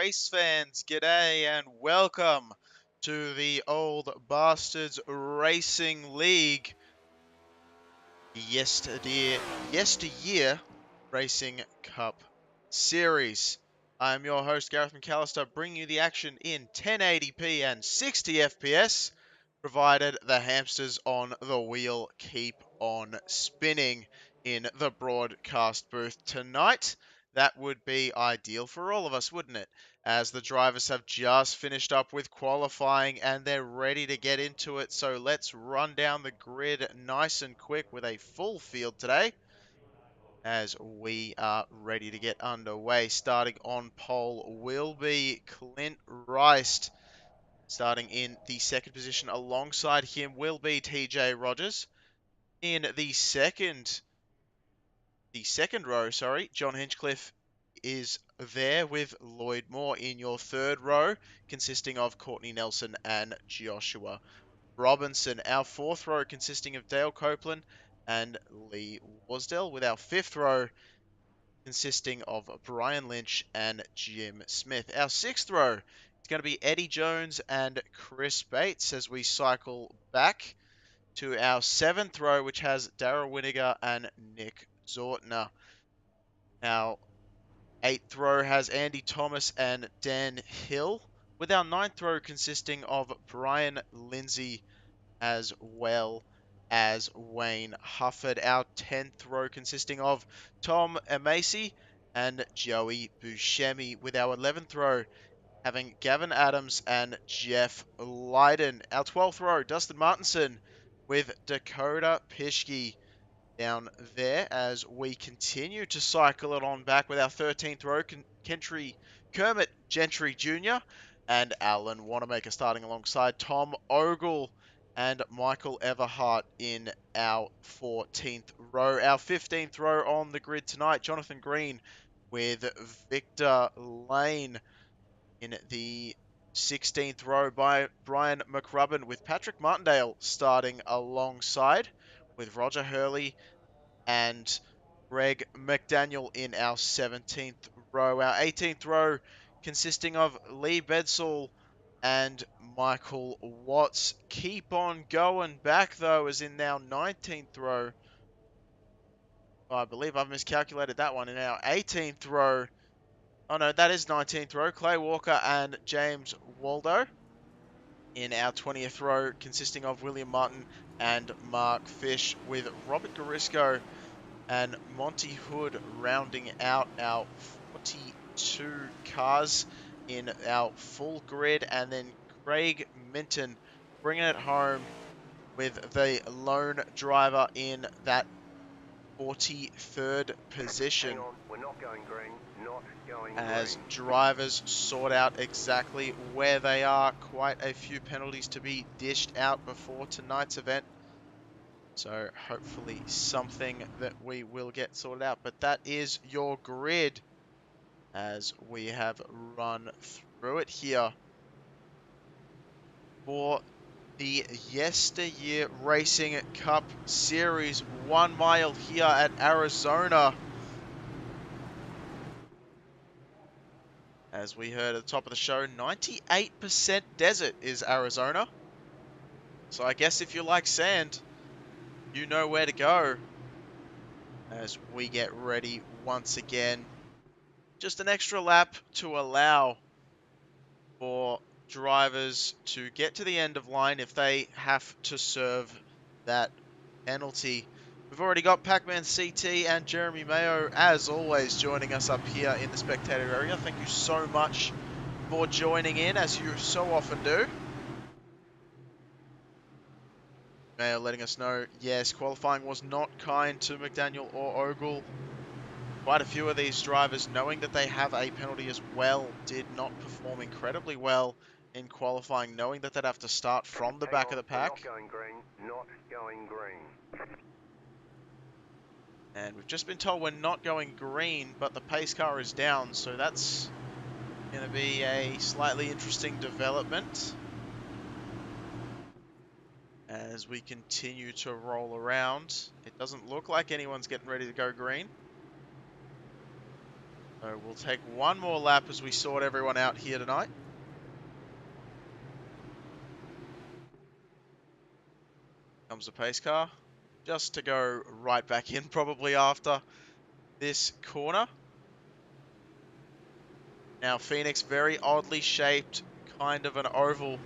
race fans, g'day and welcome to the Old Bastards Racing League YesterYear Racing Cup Series. I'm your host Gareth McAllister, bringing you the action in 1080p and 60 FPS, provided the hamsters on the wheel keep on spinning in the broadcast booth tonight. That would be ideal for all of us, wouldn't it? As the drivers have just finished up with qualifying and they're ready to get into it. So let's run down the grid nice and quick with a full field today as we are ready to get underway. Starting on pole will be Clint Rice. Starting in the second position alongside him will be TJ Rogers. In the second row, John Hinchcliffe is there with Lloyd Moore. In your third row, consisting of Courtney Nelson and Joshua Robinson. Our fourth row consisting of Dale Copeland and Lee Wasdell, with our fifth row consisting of Brian Lynch and Jim Smith. Our sixth row is going to be Eddie Jones and Chris Bates as we cycle back to our seventh row, which has Darryl Winiger and Nick Zortner. Our eighth row has Andy Thomas and Dan Hill, with our ninth row consisting of Brian Lindsay as well as Wayne Hufford. Our 10th row consisting of Tom Amacy and Joey Buscemi, with our 11th row having Gavin Adams and Jeff Lydon. Our 12th row, Dustin Martinson with Dakota Pischke down there as we continue to cycle it on back with our 13th row, Kermit Gentry Jr. and Alan Wanamaker starting alongside Tom Ogle and Michael Everhart in our 14th row. Our 15th row on the grid tonight, Jonathan Green with Victor Lane. In the 16th row by Brian McRubbin, with Patrick Martindale starting alongside, with Roger Hurley and Greg McDaniel in our 17th row. Our 18th row consisting of Lee Bedsall and Michael Watts. Keep on going back though, as in our 19th row. I believe I've miscalculated that one. In our 18th row, oh no, that is 19th row, Clay Walker and James Waldo. In our 20th row, consisting of William Martin and Mark Fish, with Robert Garisco and Monty Hood rounding out our 42 cars in our full grid, and then Craig Minton bringing it home with the lone driver in that 43rd position. Hang on, we're not going green, not going as green. drivers sort out exactly where they are. Quite a few penalties to be dished out before tonight's event. So hopefully something that we will get sorted out. But that is your grid as we have run through it here for the YesterYear Racing Cup Series 1 mile here at Arizona. As we heard at the top of the show, 98% desert is Arizona. So I guess if you like sand, you know where to go. As we get ready once again. Just an extra lap to allow for drivers to get to the end of line if they have to serve that penalty. We've already got Pac-Man CT and Jeremy Mayo, as always, joining us up here in the spectator area. Thank you so much for joining in, as you so often do. Mayo letting us know, yes, qualifying was not kind to McDaniel or Ogle. Quite a few of these drivers, knowing that they have a penalty as well, did not perform incredibly well in qualifying, knowing that they'd have to start from the back of the pack. Not going green, not going green. And we've just been told we're not going green, but the pace car is down, so that's going to be a slightly interesting development as we continue to roll around. It doesn't look like anyone's getting ready to go green. So we'll take one more lap as we sort everyone out here tonight. Comes the pace car. Just to go right back in probably after this corner. Now Phoenix, very oddly shaped, kind of an oval.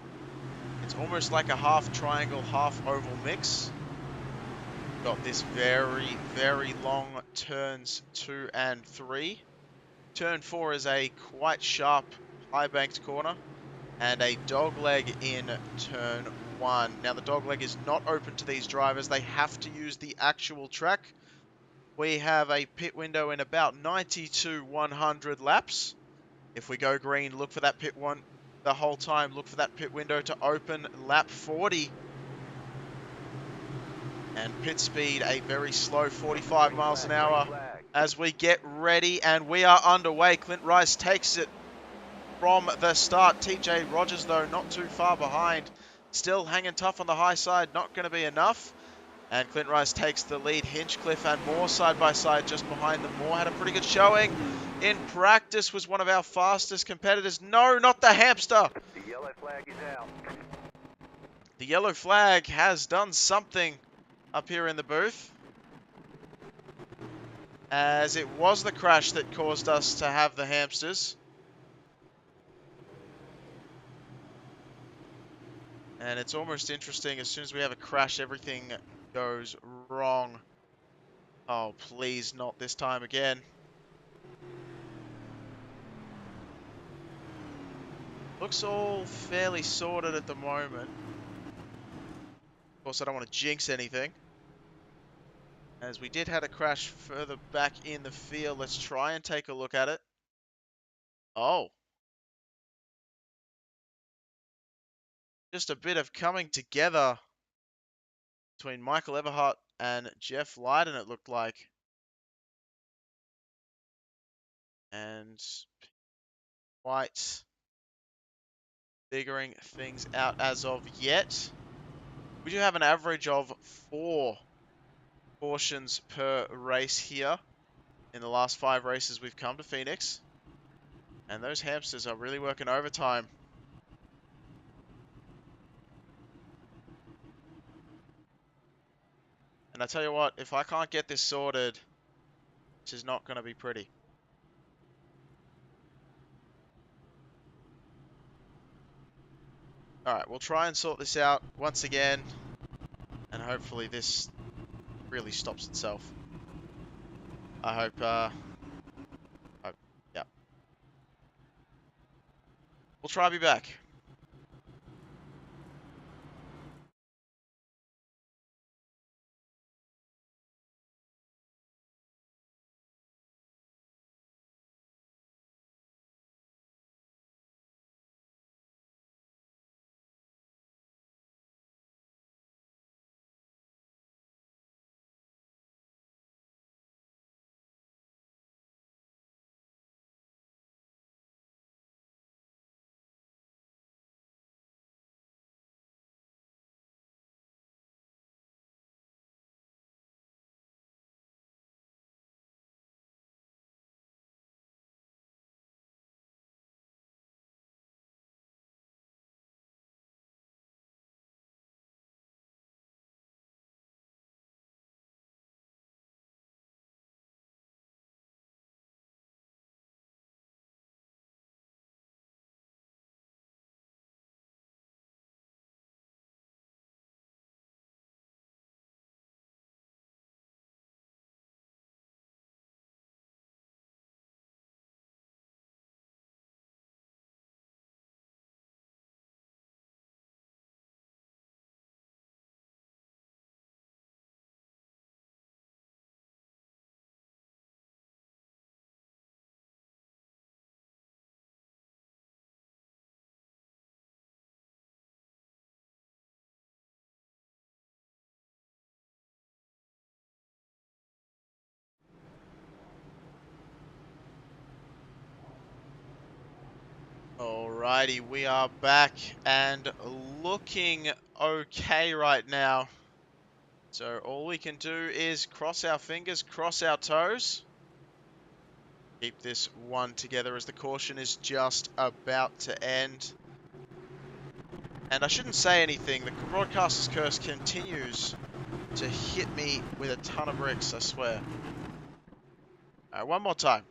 It's almost like a half triangle, half oval mix. Got this very, very long turns 2 and 3. Turn 4 is a quite sharp, high banked corner. And a dogleg in turn 1. Now the dogleg is not open to these drivers. They have to use the actual track. We have a pit window in about 90 to 100 laps. If we go green, look for that pit one the whole time. Look for that pit window to open lap 40. And pit speed, a very slow 45 miles an hour as we get ready. And we are underway. Clint Rice takes it from the start. TJ Rogers, though, not too far behind. Still hanging tough on the high side. Not going to be enough. And Clint Rice takes the lead. Hinchcliffe and Moore side by side just behind them. Moore had a pretty good showing. In practice was one of our fastest competitors. No, not the hamster. The yellow flag is out. The yellow flag has done something up here in the booth, as it was the crash that caused us to have the hamsters. And it's almost interesting, as soon as we have a crash, everything goes wrong. Oh, please, not this time again. Looks all fairly sorted at the moment. Of course, I don't want to jinx anything, as we did have a crash further back in the field. Let's try and take a look at it. Oh. Just a bit of coming together between Michael Everhart and Jeff Lydon, it looked like. And quite figuring things out as of yet. We do have an average of 4 cautions per race here in the last 5 races we've come to Phoenix. And those hamsters are really working overtime. And I tell you what, if I can't get this sorted, this is not going to be pretty. Alright, we'll try and sort this out once again. And hopefully this really stops itself. I hope, yeah. We'll try to be back. Alrighty, we are back and looking okay right now. So all we can do is cross our fingers, cross our toes. Keep this one together as the caution is just about to end. And I shouldn't say anything. The broadcaster's curse continues to hit me with a ton of bricks, I swear. All right, one more time.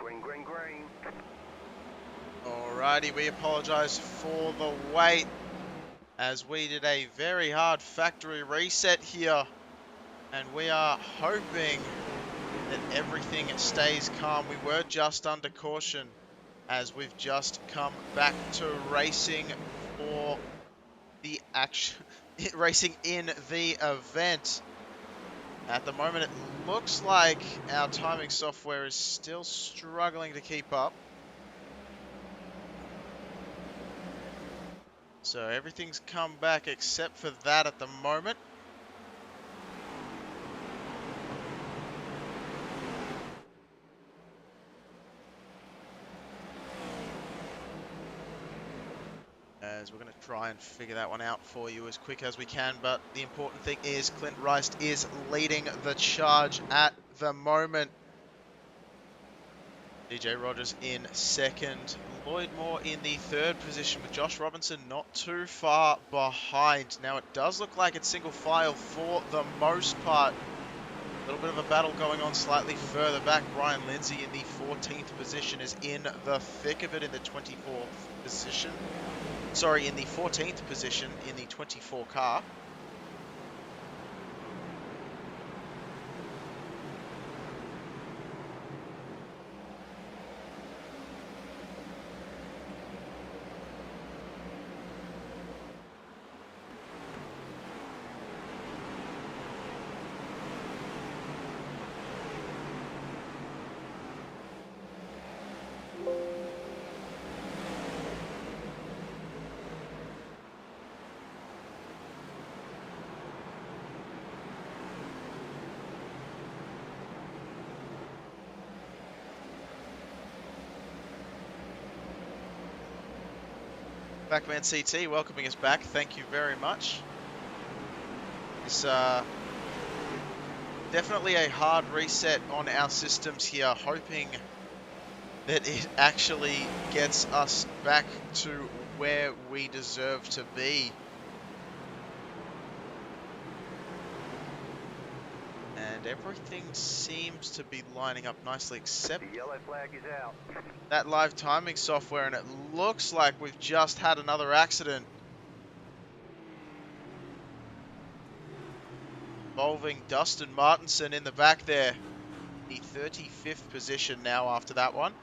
Green, green, green. Alrighty, we apologize for the wait as we did a very hard factory reset here, and we are hoping that everything stays calm. We were just under caution as we've just come back to racing for the action, racing in the event. At the moment, it looks like our timing software is still struggling to keep up. So everything's come back except for that at the moment. As we're going to try and figure that one out for you as quick as we can. But the important thing is Clint Rice is leading the charge at the moment. DJ Rogers in second. Lloyd Moore in the third position with Josh Robinson not too far behind. Now it does look like it's single file for the most part. A little bit of a battle going on slightly further back. Ryan Lindsay in the 14th position is in the thick of it in the 24th position. Sorry, in the 14th position in the 24 car. Backman CT welcoming us back. Thank you very much. It's definitely a hard reset on our systems here, hoping that it actually gets us back to where we deserve to be. And everything seems to be lining up nicely except The yellow flag is out. that live timing software, and it looks like we've just had another accident involving Dustin Martinson in the back there. The 35th position now after that one.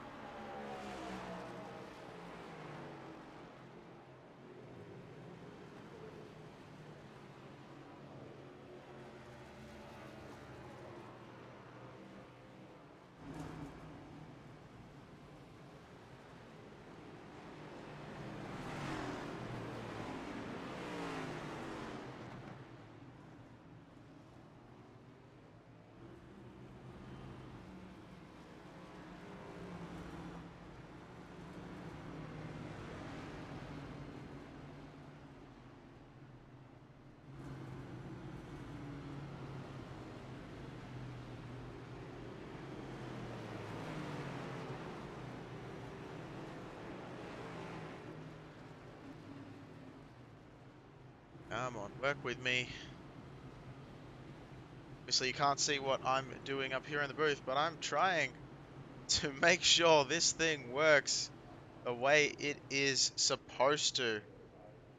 Come on, work with me. Obviously, you can't see what I'm doing up here in the booth, but I'm trying to make sure this thing works the way it is supposed to.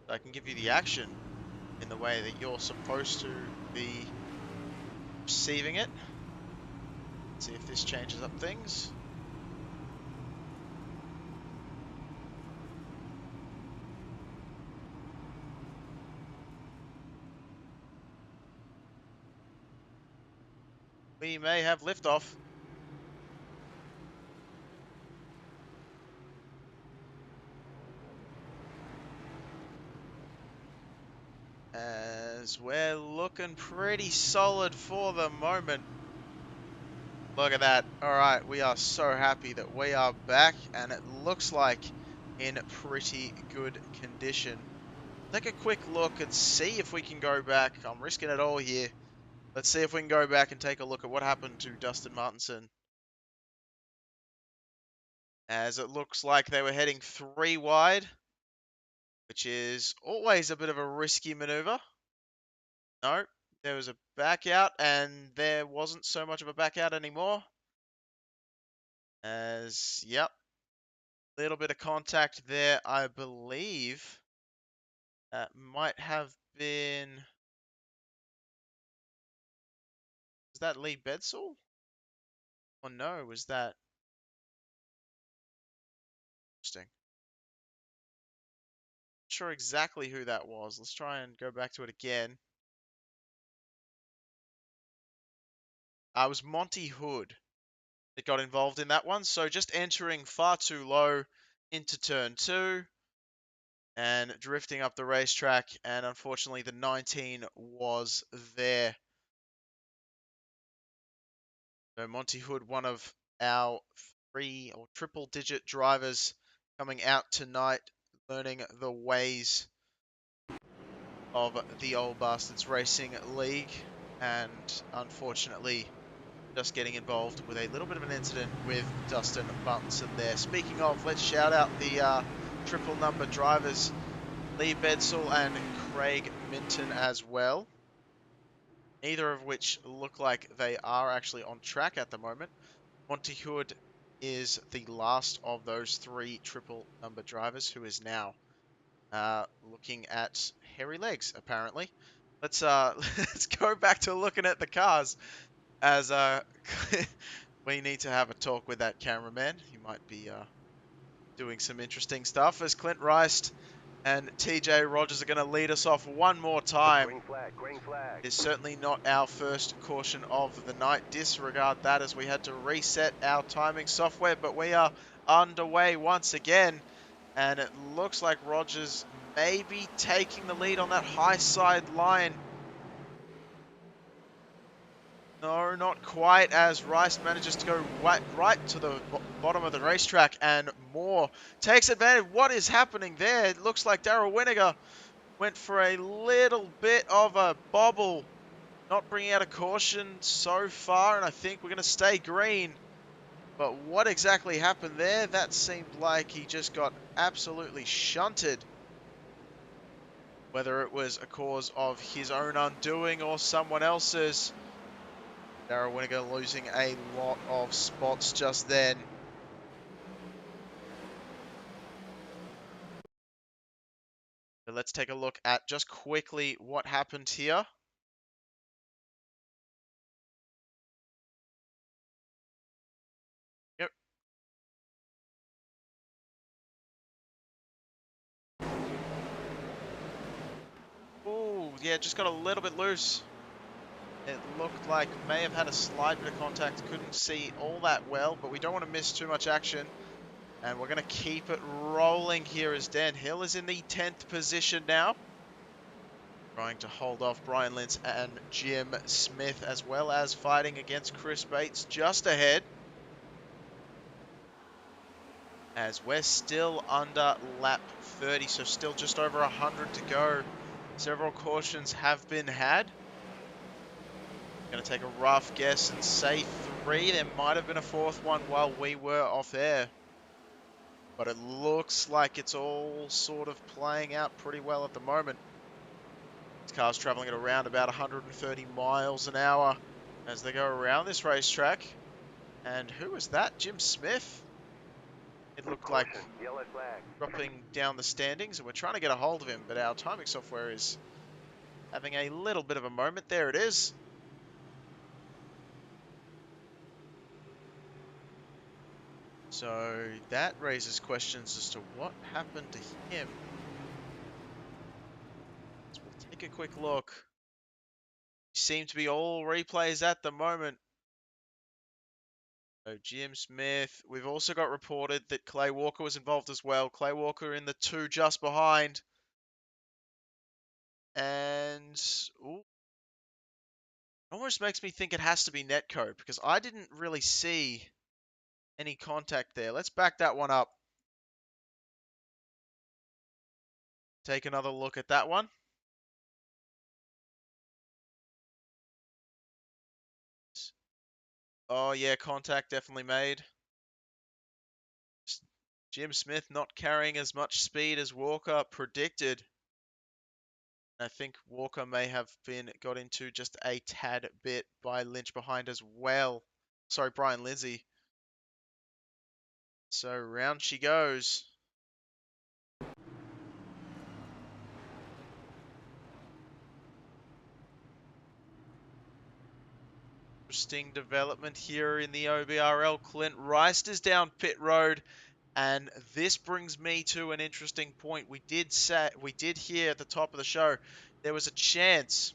So I can give you the action in the way that you're supposed to be receiving it. See if this changes up things. We may have liftoff. As we're looking pretty solid for the moment. Look at that. All right, we are so happy that we are back, and it looks like in pretty good condition. Take a quick look and see if we can go back. I'm risking it all here. Let's see if we can go back and take a look at what happened to Dustin Martinson. As it looks like they were heading 3 wide, which is always a bit of a risky maneuver. No, there was a back out, and there wasn't so much of a back out anymore. As, yep, little bit of contact there, I believe. That might have been... Was that Lee Bedsall? Or no, was that... Interesting. Not sure exactly who that was. Let's try and go back to it again. It was Monty Hood that got involved in that one. So just entering far too low into turn 2 and drifting up the racetrack. And unfortunately, the 19 was there. So Monty Hood, one of our 3 or triple digit drivers coming out tonight, learning the ways of the Old Bastards Racing League. And unfortunately, just getting involved with a little bit of an incident with Dustin Buntinson there. Speaking of, let's shout out the triple number drivers, Lee Bedsall and Craig Minton as well. Neither of which look like they are actually on track at the moment. Monty Hood is the last of those 3 triple number drivers who is now looking at hairy legs, apparently. Let's let's go back to looking at the cars as we need to have a talk with that cameraman. He might be doing some interesting stuff as Clint Rice and TJ Rogers are going to lead us off one more time. Green flag, green flag. It's certainly not our first caution of the night. Disregard that as we had to reset our timing software, but we are underway once again. And it looks like Rogers may be taking the lead on that high side line. No, not quite, as Rice manages to go right to the bottom of the racetrack, and Moore takes advantage. What is happening there? It looks like Darrell Winniger went for a little bit of a bobble, not bringing out a caution so far, and I think we're going to stay green. But what exactly happened there? That seemed like he just got absolutely shunted. Whether it was a cause of his own undoing or someone else's. Darrell Winniger losing a lot of spots just then. So let's take a look at just quickly what happened here. Yep. Ooh, yeah, just got a little bit loose. It looked like may have had a slight bit of contact. Couldn't see all that well, but we don't want to miss too much action. And we're going to keep it rolling here as Dan Hill is in the 10th position now. Trying to hold off Brian Lintz and Jim Smith, as well as fighting against Chris Bates just ahead. As we're still under lap 30, so still just over 100 to go. Several cautions have been had. Going to take a rough guess and say 3. There might have been a 4th one while we were off air. But it looks like it's all sort of playing out pretty well at the moment. This car's traveling at around about 130 miles an hour as they go around this racetrack. And who was that? Jim Smith? It looked like Yellow flag. dropping down the standings, and we're trying to get a hold of him, but our timing software is having a little bit of a moment. There it is. So that raises questions as to what happened to him. So we'll take a quick look. Seem to be all replays at the moment. So Jim Smith. We've also got reported that Clay Walker was involved as well. Clay Walker in the 2 just behind. And ooh, almost makes me think it has to be Netcode because I didn't really see any contact there. Let's back that one up. Take another look at that one. Oh yeah, contact definitely made. Jim Smith not carrying as much speed as Walker predicted. I think Walker may have got into just a tad bit by Lynch behind as well. Sorry, Brian Lindsay. So round she goes. Interesting development here in the OBRL. Clint Rice is down pit road. And this brings me to an interesting point. We did hear at the top of the show, there was a chance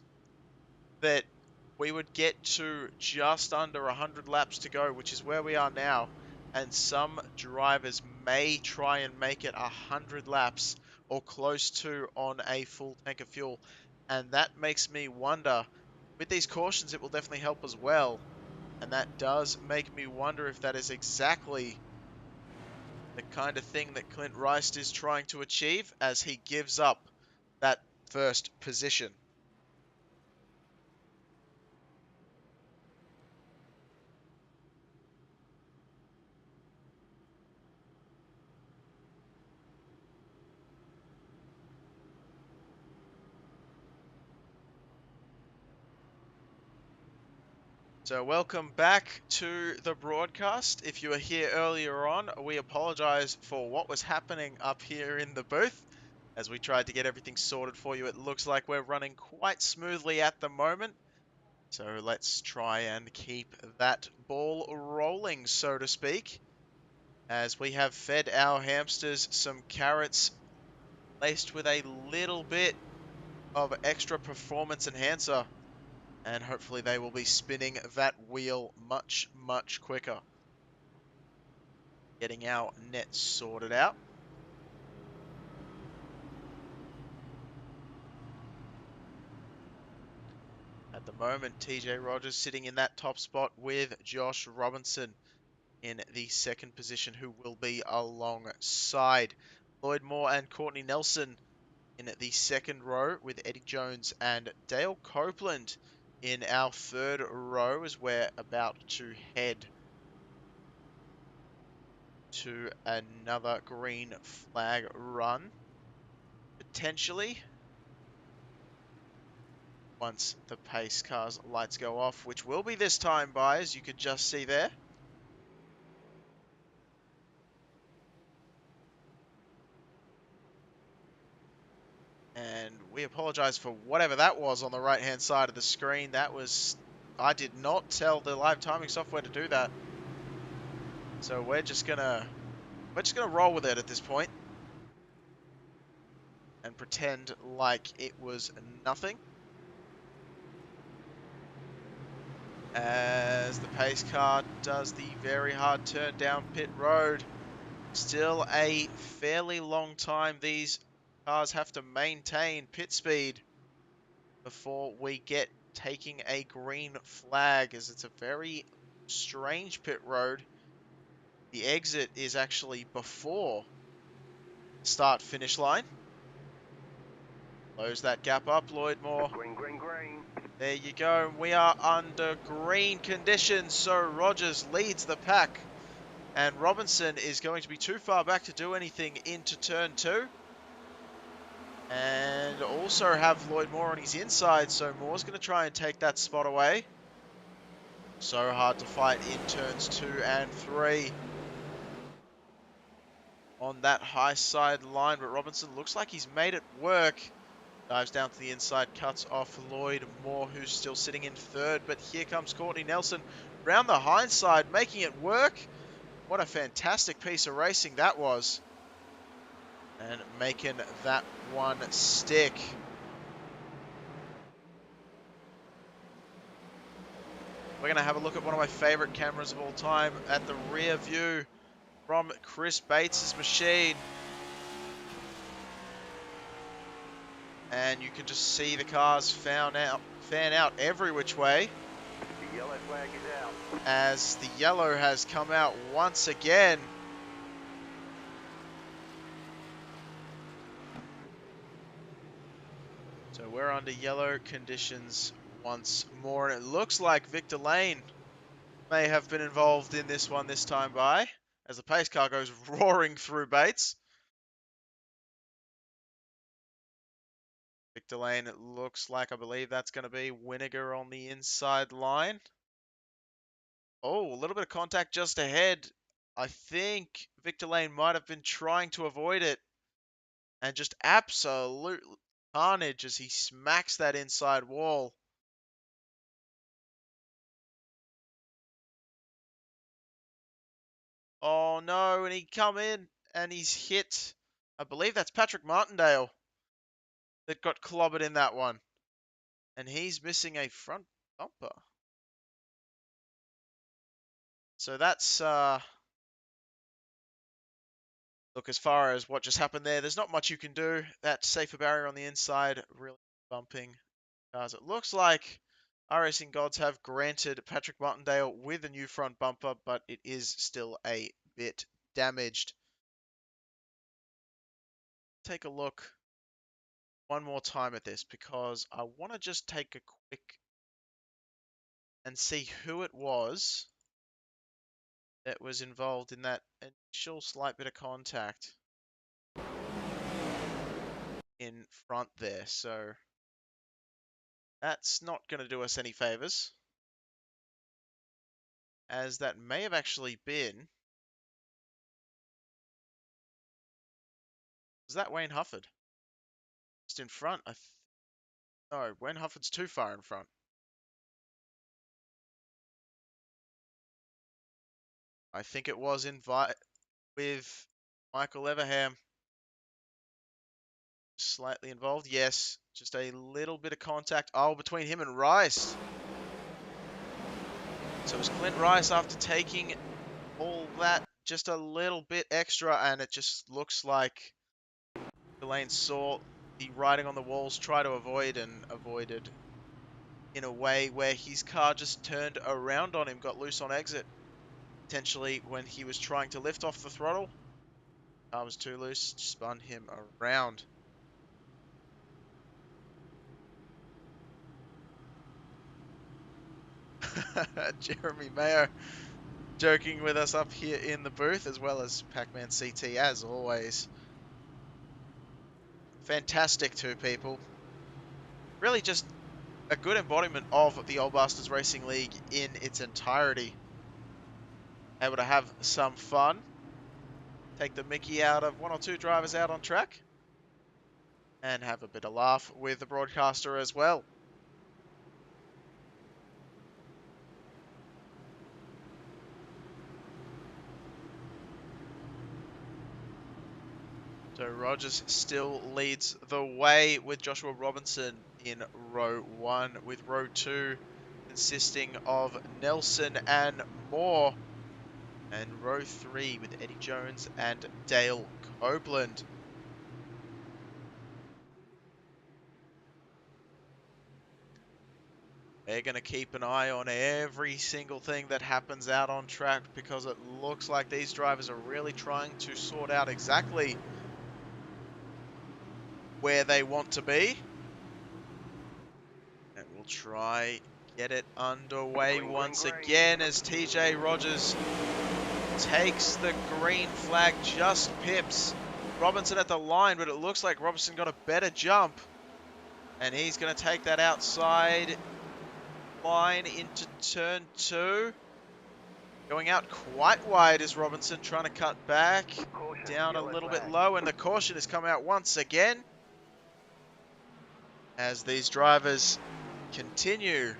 that we would get to just under 100 laps to go, which is where we are now. And some drivers may try and make it 100 laps or close to on a full tank of fuel. And that makes me wonder, with these cautions, it will definitely help as well. And that does make me wonder if that is exactly the kind of thing that Clint Rice is trying to achieve as he gives up that first position. So welcome back to the broadcast. If you were here earlier on, we apologize for what was happening up here in the booth as we tried to get everything sorted for you. It looks like we're running quite smoothly at the moment. So let's try and keep that ball rolling, so to speak, as we have fed our hamsters some carrots laced with a little bit of extra performance enhancer. And hopefully they will be spinning that wheel much, much quicker. Getting our net sorted out. At the moment, TJ Rogers sitting in that top spot with Josh Robinson in the second position, who will be alongside Lloyd Moore and Courtney Nelson in the second row, with Eddie Jones and Dale Copeland in our third row, as we're about to head to another green flag run, potentially, once the pace car's lights go off, which will be this time by, as you could just see there. And we apologize for whatever that was on the right-hand side of the screen. That was... I did not tell the live timing software to do that. So we're just gonna roll with it at this point and pretend like it was nothing. As the pace car does the very hard turn down pit road. Still a fairly long time these cars have to maintain pit speed before we get taking a green flag, as it's a very strange pit road. The exit is actually before the start finish line. Close that gap up, Lloyd Moore. Green, green, green. There you go. We are under green conditions, so Rogers leads the pack. And Robinson is going to be too far back to do anything into turn 2. And also have Lloyd Moore on his inside, so Moore's going to try and take that spot away. So hard to fight in turns 2 and 3 on that high side line, but Robinson looks like he's made it work. Dives down to the inside, cuts off Lloyd Moore, who's still sitting in third, but here comes Courtney Nelson round the hindside, making it work. What a fantastic piece of racing that was. And making that one stick. We're going to have a look at one of my favorite cameras of all time at the rear view from Chris Bates' machine. And you can just see the cars fan out every which way. The yellow flag is out. As the yellow has come out once again. So we're under yellow conditions once more. And it looks like Victor Lane may have been involved in this one this time by, as the pace car goes roaring through Bates. Victor Lane, it looks like, I believe that's going to be Winiger on the inside line. Oh, a little bit of contact just ahead. I think Victor Lane might have been trying to avoid it. And just absolute carnage as he smacks that inside wall. Oh no, and he come in and he's hit. I believe that's Patrick Martindale that got clobbered in that one. And he's missing a front bumper. So that's, look, as far as what just happened there's not much you can do. That safer barrier on the inside, really bumping cars. It looks like iRacing gods have granted Patrick Martindale with a new front bumper, but it is still a bit damaged. Take a look one more time at this because I want to just take a quick and see who it was that was involved in that initial slight bit of contact in front there. So that's not going to do us any favors, as that may have actually been, was that Wayne Hufford? Just in front? No, Wayne Hufford's too far in front. I think it was with Michael Everham slightly involved. Yes, just a little bit of contact. Oh, between him and Rice. So it was Clint Rice after taking all that just a little bit extra, and it just looks like Delane saw the writing on the walls, try to avoid, and avoided in a way where his car just turned around on him, got loose on exit. Potentially when he was trying to lift off the throttle, car was too loose, spun him around. Jeremy Mayo joking with us up here in the booth, as well as Pac-Man CT, as always. Fantastic two people. Really just a good embodiment of the Old Bastards Racing League in its entirety. Able to have some fun, take the mickey out of one or two drivers out on track, and have a bit of laugh with the broadcaster as well. So Rogers still leads the way with Joshua Robinson in row 1, with row 2 consisting of Nelson and Moore, and row 3 with Eddie Jones and Dale Copeland. They're going to keep an eye on every single thing that happens out on track, because it looks like these drivers are really trying to sort out exactly where they want to be. And we'll try get it underway once again as TJ Rogers takes the green flag, just pips Robinson at the line, but it looks like Robinson got a better jump. And he's going to take that outside line into turn 2. Going out quite wide is Robinson, trying to cut back. Down a little bit low, and the caution has come out once again, as these drivers continue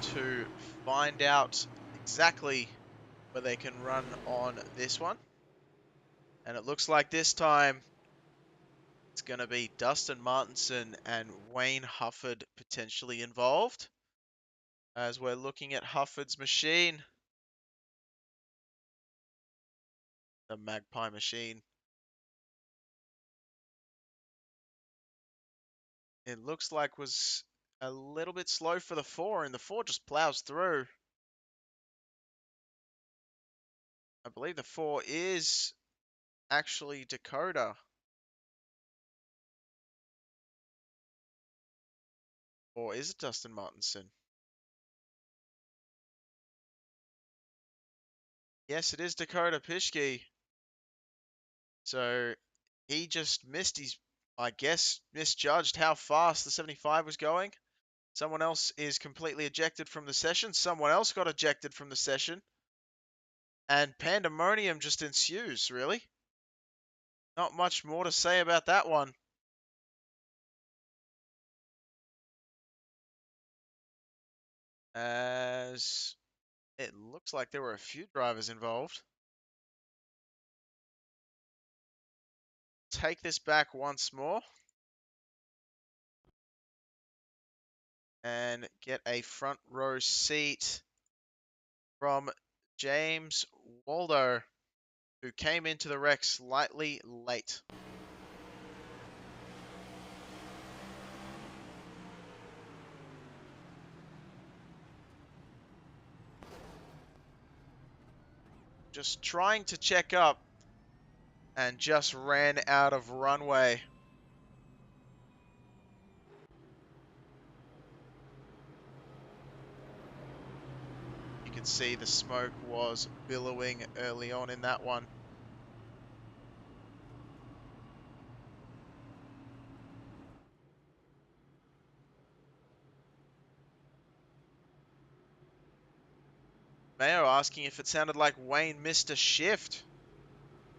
to find out exactly where they can run on this one. And it looks like this time it's going to be Dustin Martinson and Wayne Hufford potentially involved, as we're looking at Hufford's machine, the Magpie machine. It looks like was a little bit slow for the 4, and the 4 just plows through. I believe the 4 is actually Dakota. Or is it Dustin Martinson? Yes, it is Dakota Pischke. So he just missed his, I guess, misjudged how fast the 75 was going. Someone else is completely ejected from the session. Someone else got ejected from the session. And pandemonium just ensues, really. Not much more to say about that one. As it looks like there were a few drivers involved. Take this back once more. And get a front row seat from James Waldo, who came into the wreck slightly late. Just trying to check up and just ran out of runway. You can see the smoke was billowing early on in that one. Mayo asking if it sounded like Wayne missed a shift.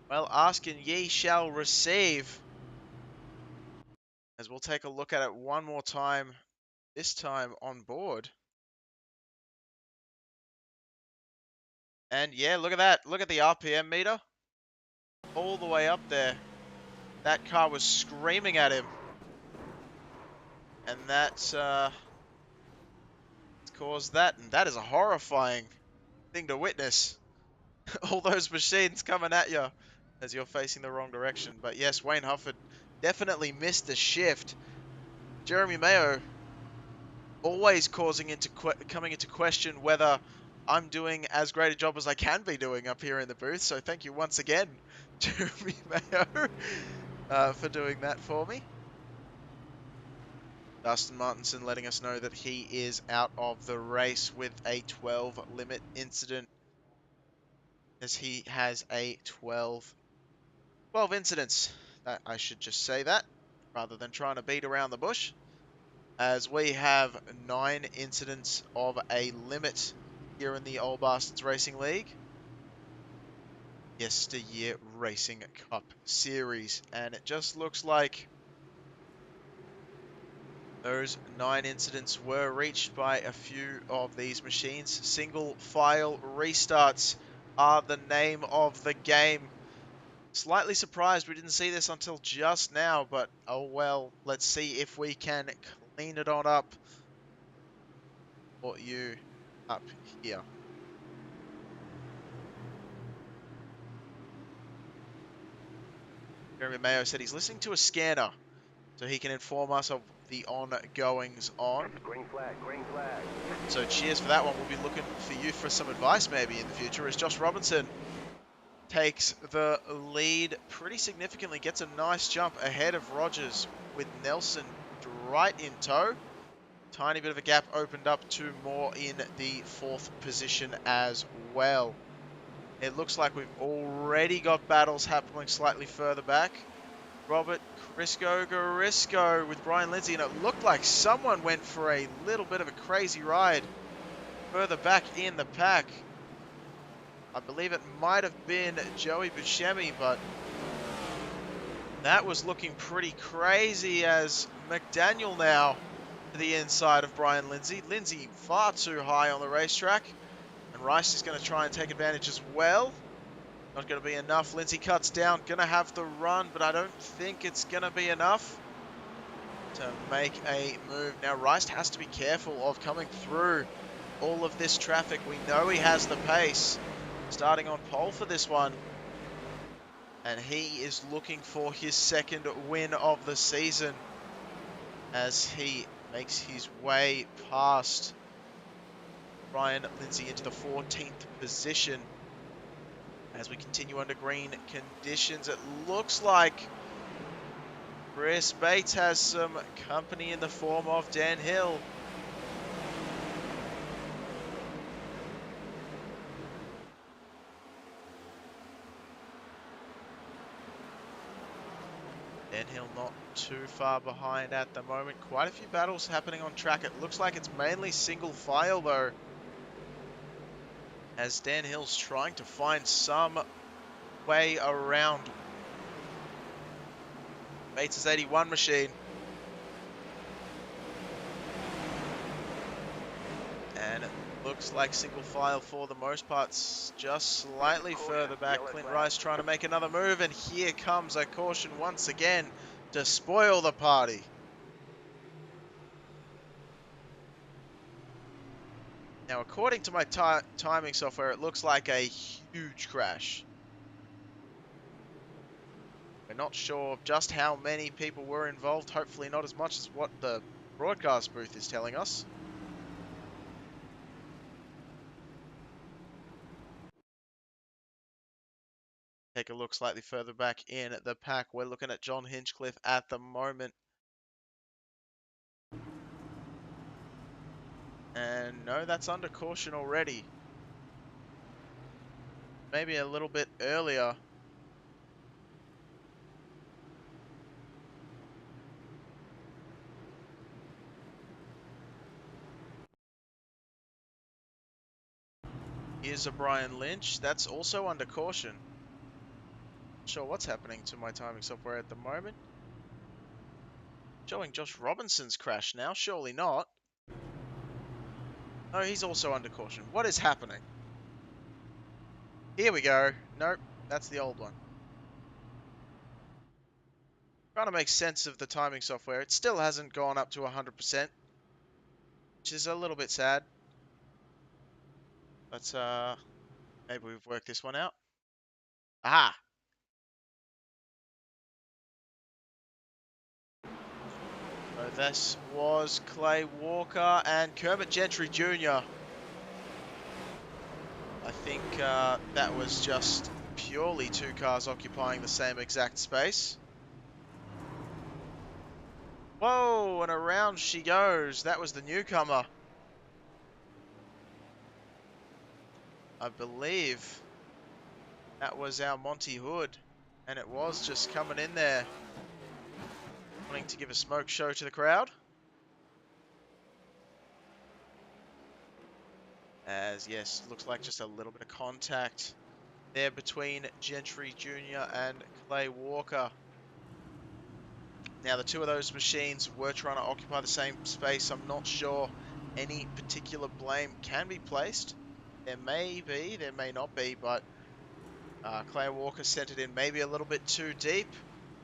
Well, asking ye shall receive. As we'll take a look at it one more time, this time on board. And yeah, look at that. Look at the RPM meter. All the way up there. That car was screaming at him. And that's caused that. And that is a horrifying thing to witness. All those machines coming at you as you're facing the wrong direction. But yes, Wayne Hufford definitely missed the shift. Jeremy Mayo always coming into question whether I'm doing as great a job as I can be doing up here in the booth. So thank you once again, Jeremy Mayo, for doing that for me. Dustin Martinson letting us know that he is out of the race with a 12 limit incident, as he has a 12 incidents. I should just say that rather than trying to beat around the bush, as we have 9 incidents of a limit here in the Old Bastards Racing League. YesterYear Racing Cup Series, and it just looks like those 9 incidents were reached by a few of these machines. Single file restarts are the name of the game. Slightly surprised we didn't see this until just now, but oh well. Let's see if we can clean it on up for you up here. Jeremy Mayo said he's listening to a scanner so he can inform us of the ongoings on. Green flag, green flag. So cheers for that one. We'll be looking for you for some advice maybe in the future, as Josh Robinson takes the lead pretty significantly, gets a nice jump ahead of Rogers with Nelson right in tow. Tiny bit of a gap opened up to Moore in the 4th position as well. It looks like we've already got battles happening slightly further back. Robert Garisco with Brian Lindsay, and it looked like someone went for a little bit of a crazy ride further back in the pack. I believe it might have been Joey Buscemi, but that was looking pretty crazy, as McDaniel now to the inside of Brian Lindsay. Lindsay far too high on the racetrack, and Rice is going to try and take advantage as well. Not going to be enough. Lindsay cuts down, going to have the run, but I don't think it's going to be enough to make a move. Now Rice has to be careful of coming through all of this traffic. We know he has the pace, starting on pole for this one, and he is looking for his 2nd win of the season as he makes his way past Brian Lindsay into the 14th position. As we continue under green conditions, it looks like Chris Bates has some company in the form of Dan Hill. Hill not too far behind at the moment. Quite a few battles happening on track. It looks like it's mainly single file though, as Dan Hill's trying to find some way around Bates' 81 machine. And it looks like single file for the most part, just slightly further back. Clint Rice trying to make another move, and here comes a caution once again to spoil the party. Now, according to my timing software, it looks like a huge crash. We're not sure of just how many people were involved. Hopefully not as much as what the broadcast booth is telling us. Take a look slightly further back in the pack. We're looking at John Hinchcliffe at the moment. And no, that's under caution already. Maybe a little bit earlier. Here's a Brian Lynch. That's also under caution. Not sure what's happening to my timing software at the moment. Showing Josh Robinson's crash now. Surely not. No, he's also under caution. What is happening? Here we go. Nope, that's the old one. Trying to make sense of the timing software. It still hasn't gone up to 100%, which is a little bit sad. But maybe we've worked this one out. Aha! So this was Clay Walker and Kermit Gentry Jr. I think that was just purely two cars occupying the same exact space. Whoa, and around she goes. That was the newcomer. I believe that was our Monty Hood. And it was just coming in there, wanting to give a smoke show to the crowd. As, yes, looks like just a little bit of contact there between Gentry Jr. and Clay Walker. Now, the two of those machines were trying to occupy the same space. I'm not sure any particular blame can be placed. There may be, there may not be, but Clay Walker sent it in maybe a little bit too deep.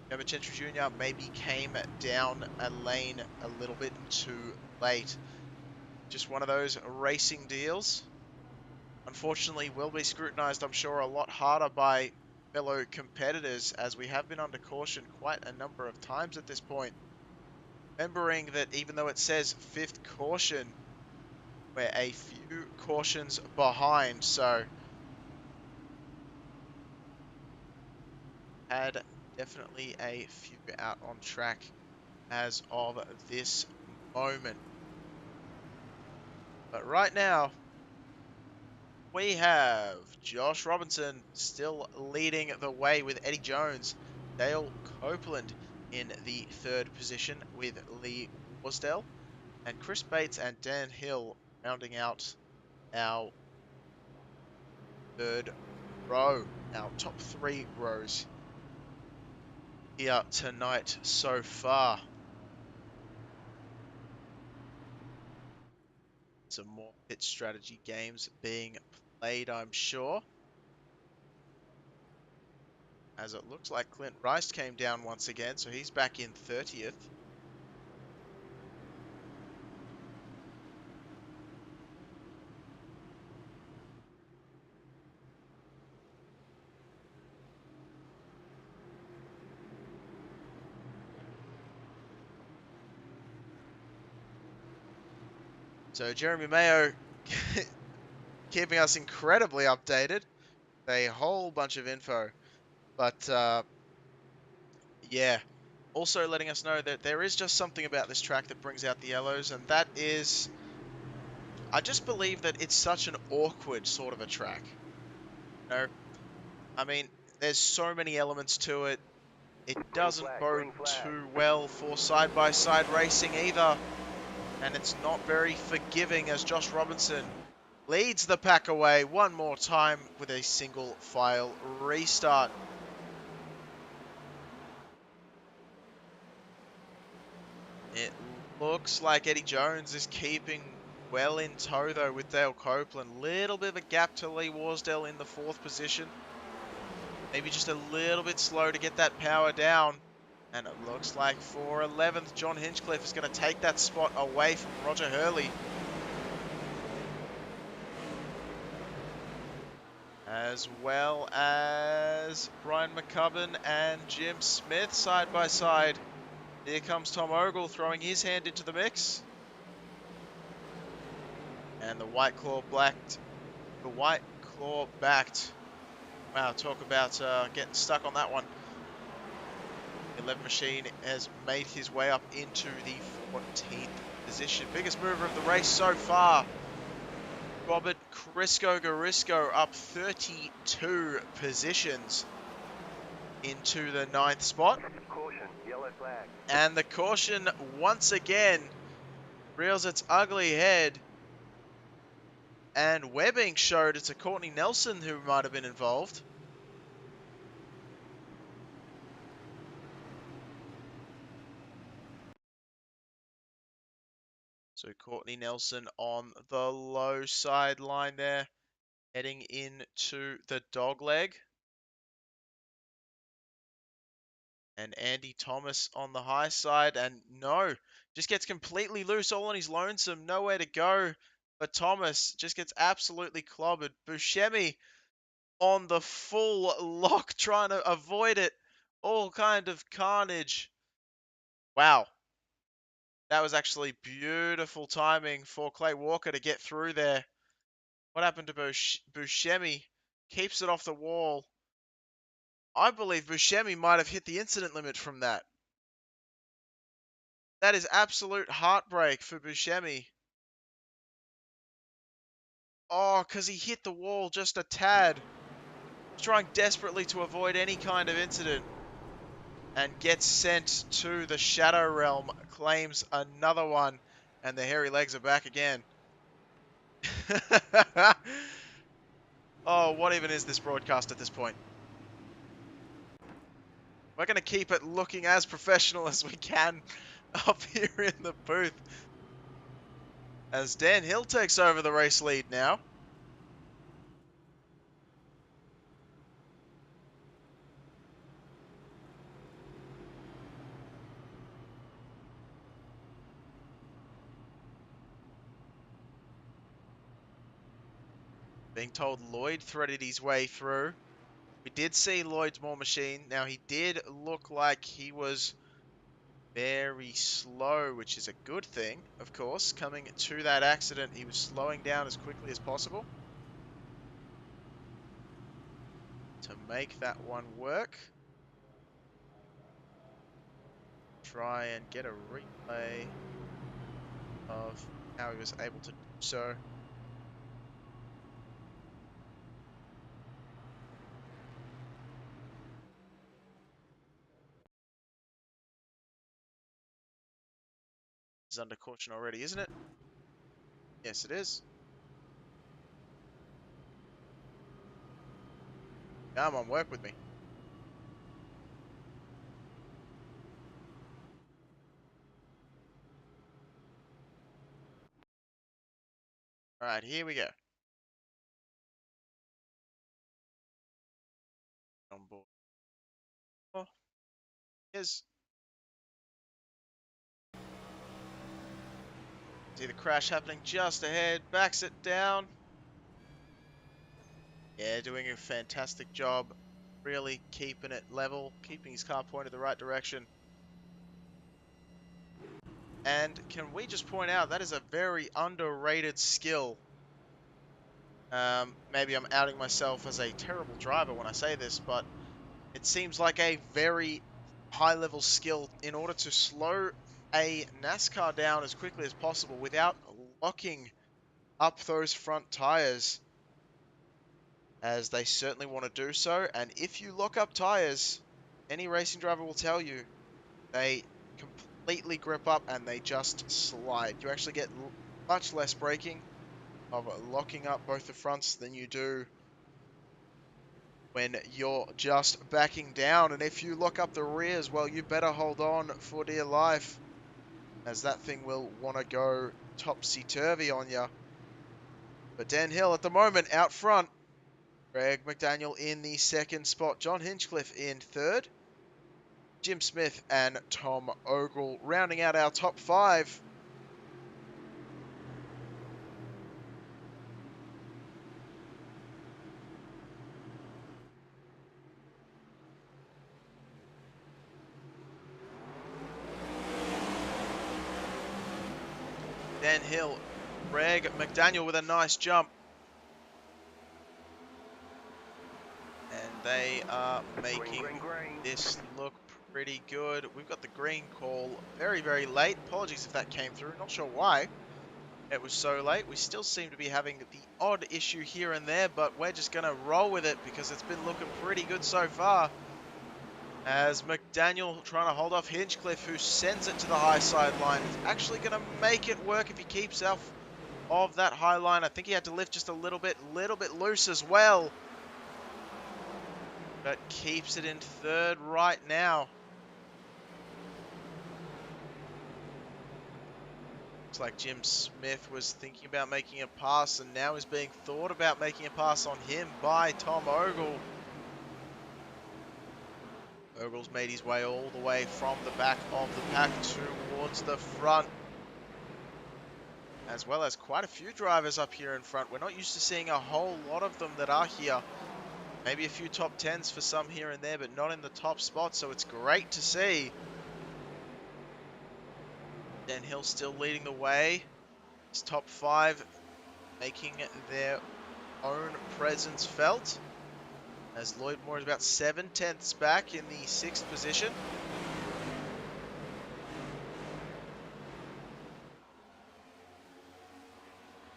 Remember, Gentry Jr. maybe came down a lane a little bit too late. Just one of those racing deals. Unfortunately, will be scrutinized, I'm sure, a lot harder by fellow competitors, as we have been under caution quite a number of times at this point. Remembering that even though it says 5th caution, we're a few cautions behind, so had definitely a few out on track as of this moment. But right now, we have Josh Robinson still leading the way with Eddie Jones, Dale Copeland in the 3rd position with Lee Worsdale, and Chris Bates and Dan Hill rounding out our 3rd row, our top 3 rows here tonight so far. Some more pit strategy games being played, I'm sure. As it looks like Clint Rice came down once again, so he's back in 30th. So Jeremy Mayo keeping us incredibly updated. A whole bunch of info. But yeah, also letting us know that there is just something about this track that brings out the yellows, and that is, I just believe that it's such an awkward sort of a track. You know, I mean, there's so many elements to it. It doesn't bode Green flag. too well for side-by-side racing either. And it's not very forgiving as Josh Robinson leads the pack away one more time with a single file restart. It looks like Eddie Jones is keeping well in tow though with Dale Copeland. Little bit of a gap to Lee Warsdale in the 4th position. Maybe just a little bit slow to get that power down. And it looks like for 11th, John Hinchcliffe is going to take that spot away from Roger Hurley. As well as Brian McCubbin and Jim Smith side by side. Here comes Tom Ogle throwing his hand into the mix. And the White Claw backed. Wow, talk about getting stuck on that one. 11 Machine has made his way up into the 14th position. Biggest mover of the race so far. Robert Crisco Garisco up 32 positions into the 9th spot. Caution, yellow flag. And the caution once again rears its ugly head. And webbing showed it's a Courtney Nelson who might have been involved. So Courtney Nelson on the low sideline there, heading into the dog leg. And Andy Thomas on the high side, and no, just gets completely loose all on his lonesome, nowhere to go. But Thomas just gets absolutely clobbered. Buscemi on the full lock, trying to avoid it. All kind of carnage. Wow. That was actually beautiful timing for Clay Walker to get through there. What happened to Buscemi? Keeps it off the wall. I believe Buscemi might have hit the incident limit from that. That is absolute heartbreak for Buscemi. Oh, because he hit the wall just a tad. Trying desperately to avoid any kind of incident. And gets sent to the Shadow Realm. Claims another one. And the hairy legs are back again. Oh, what even is this broadcast at this point? We're going to keep it looking as professional as we can up here in the booth. As Dan Hill takes over the race lead now. Being told Lloyd threaded his way through. We did see Lloyd's More Machine. Now, he did look like he was very slow, which is a good thing, of course. Coming to that accident, he was slowing down as quickly as possible to make that one work. Try and get a replay of how he was able to do so. It's under caution already, isn't it? Yes, it is. Come on, work with me. All right, here we go. On board. Oh, yes. See the crash happening just ahead. Backs it down. Yeah, doing a fantastic job. Really keeping it level, keeping his car pointed the right direction. And can we just point out, that is a very underrated skill. Maybe I'm outing myself as a terrible driver when I say this, but it seems like a very high-level skill in order to slow a NASCAR down as quickly as possible without locking up those front tires, as they certainly want to do so. And if you lock up tires any racing driver will tell you, they completely grip up and they just slide. You actually get much less braking of locking up both the fronts than you do when you're just backing down. And if you lock up the rears, well, you better hold on for dear life, as that thing will want to go topsy-turvy on you. But Dan Hill at the moment out front. Greg McDaniel in the second spot. John Hinchcliffe in third. Jim Smith and Tom Ogle rounding out our top five. Dan Hill, Greg McDaniel with a nice jump. And they are making Green. this look pretty good. We've got the green call very, very late. Apologies if that came through. Not sure why it was so late. We still seem to be having the odd issue here and there, but we're just going to roll with it because it's been looking pretty good so far. As McDaniel trying to hold off Hinchcliffe, who sends it to the high sideline. He's actually going to make it work if he keeps off of that high line. I think he had to lift just a little bit loose as well. But keeps it in third right now. Looks like Jim Smith was thinking about making a pass and now is being thought about making a pass on him by Tom Ogle. Ogle's made his way all the way from the back of the pack towards the front. As well as quite a few drivers up here in front. We're not used to seeing a whole lot of them that are here. Maybe a few top 10s for some here and there, but not in the top spot, so it's great to see. Dan Hill still leading the way. His top five making their own presence felt. As Lloyd Moore is about 7/10ths back in the 6th position.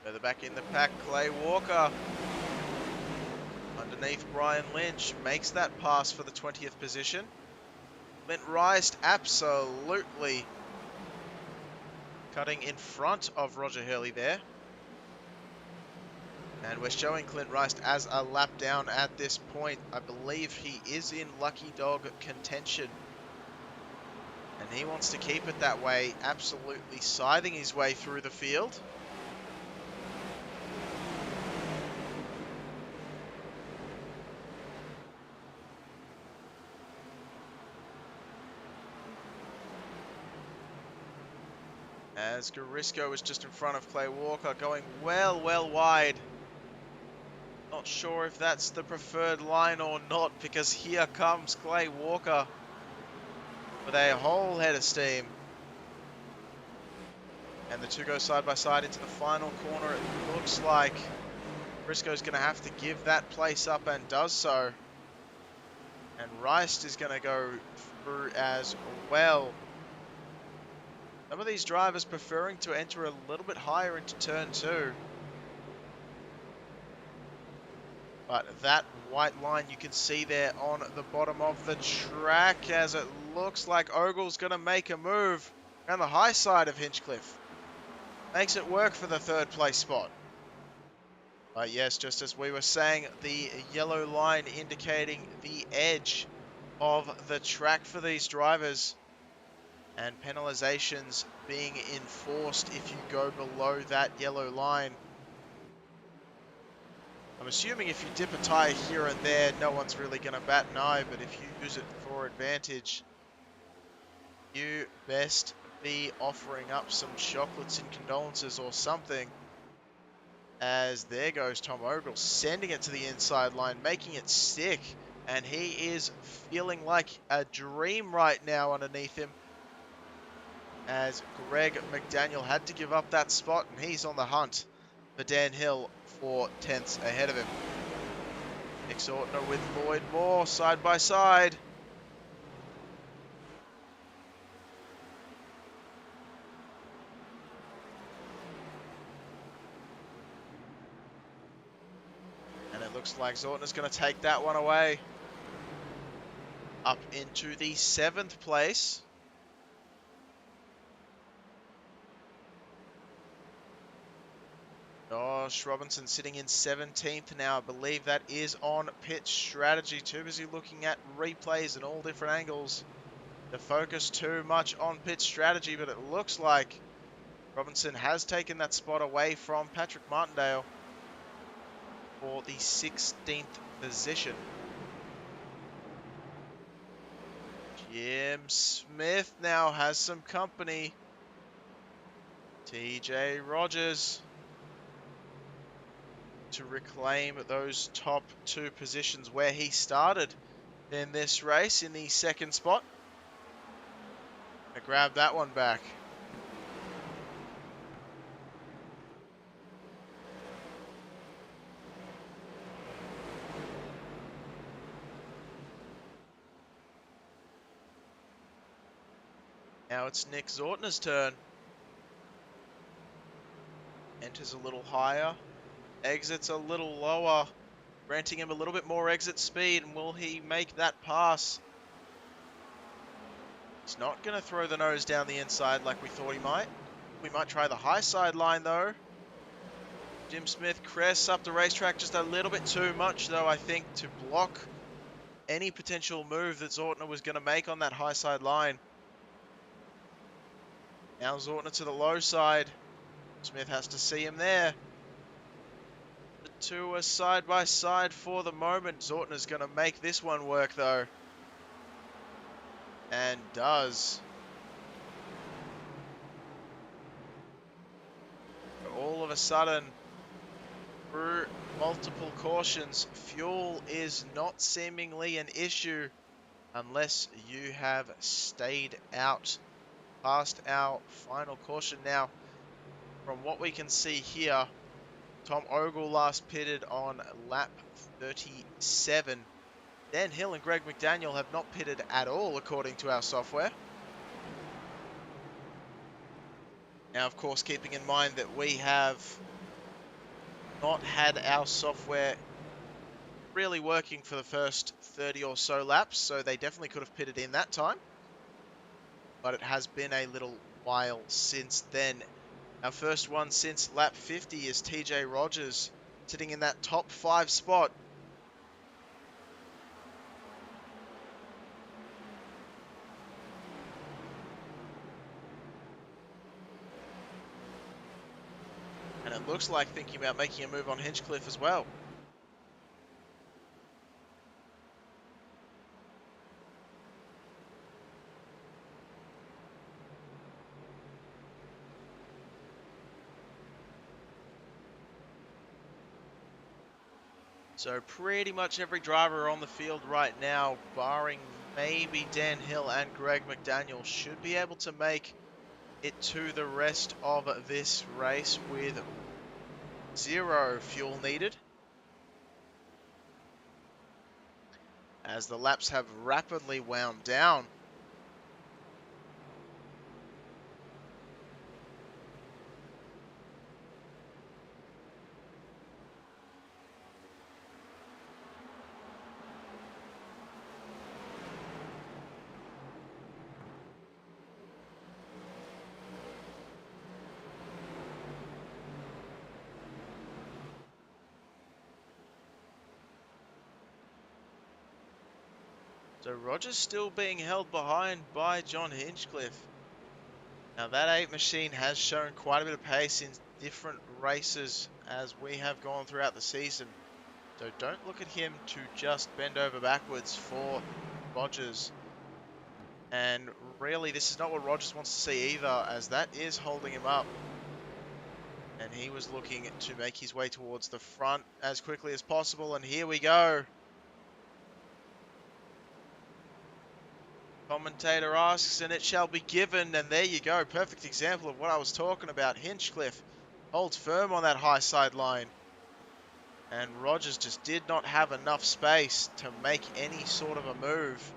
Further back in the pack, Clay Walker. Underneath Brian Lynch, makes that pass for the 20th position. Clint Rice absolutely cutting in front of Roger Hurley there. And we're showing Clint Rice as a lap down at this point. I believe he is in Lucky Dog contention. And he wants to keep it that way, absolutely scything his way through the field. As Garisco is just in front of Clay Walker, going well wide. Not sure if that's the preferred line or not, because here comes Clay Walker with a whole head of steam. And the two go side by side into the final corner. It looks like Briscoe's going to have to give that place up and does so. And Rice is going to go through as well. Some of these drivers preferring to enter a little bit higher into turn 2. But that white line you can see there on the bottom of the track, as it looks like Ogle's going to make a move around the high side of Hinchcliffe. Makes it work for the 3rd place spot. But yes, just as we were saying, the yellow line indicating the edge of the track for these drivers. And penalizations being enforced if you go below that yellow line. I'm assuming if you dip a tire here and there, no one's really going to bat an eye, but if you use it for advantage, you best be offering up some chocolates and condolences or something. As there goes Tom Ogle, sending it to the inside line, making it sick, and he is feeling like a dream right now underneath him. As Greg McDaniel had to give up that spot, and he's on the hunt for Dan Hill 4/10ths ahead of him. Nick Ortner with Lloyd Moore side by side. And it looks like Zortner's going to take that one away. up into the 7th place. Josh Robinson sitting in 17th now. I believe that is on pit strategy. Too busy looking at replays and all different angles to focus too much on pit strategy, but it looks like Robinson has taken that spot away from Patrick Martindale for the 16th position. Jim Smith now has some company. TJ Rogers to reclaim those top 2 positions where he started in this race in the 2nd spot. Gonna grab that one back. Now it's Nick Zortner's turn. Enters a little higher, exits a little lower, granting him a little bit more exit speed. And will he make that pass? He's not going to throw the nose down the inside like we thought he might. We might try the high side line though. Jim Smith crests up the racetrack just a little bit too much though, I think, to block any potential move that Zortner was going to make on that high side line. Now Zortner to the low side. Smith has to see him there. The two are side by side for the moment. Zortner's going to make this one work though. And does. All of a sudden, through multiple cautions, fuel is not seemingly an issue unless you have stayed out past our final caution. Now, from what we can see here, Tom Ogle last pitted on lap 37. Dan Hill and Greg McDaniel have not pitted at all according to our software. Now, of course, keeping in mind that we have not had our software really working for the first 30 or so laps, so they definitely could have pitted in that time. But it has been a little while since then. Our first one since lap 50 is TJ Rogers, sitting in that top 5 spot. And it looks like thinking about making a move on Hinchcliffe as well. So pretty much every driver on the field right now, barring maybe Dan Hill and Greg McDaniel, should be able to make it to the rest of this race with 0 fuel needed, as the laps have rapidly wound down. So Rogers still being held behind by John Hinchcliffe. Now that 8 machine has shown quite a bit of pace in different races as we have gone throughout the season. So don't look at him to just bend over backwards for Rogers. And really, this is not what Rogers wants to see either, as that is holding him up. And he was looking to make his way towards the front as quickly as possible. And here we go. Commentator asks, and it shall be given. And there you go. Perfect example of what I was talking about. Hinchcliffe holds firm on that high side line. And Rogers just did not have enough space to make any sort of a move.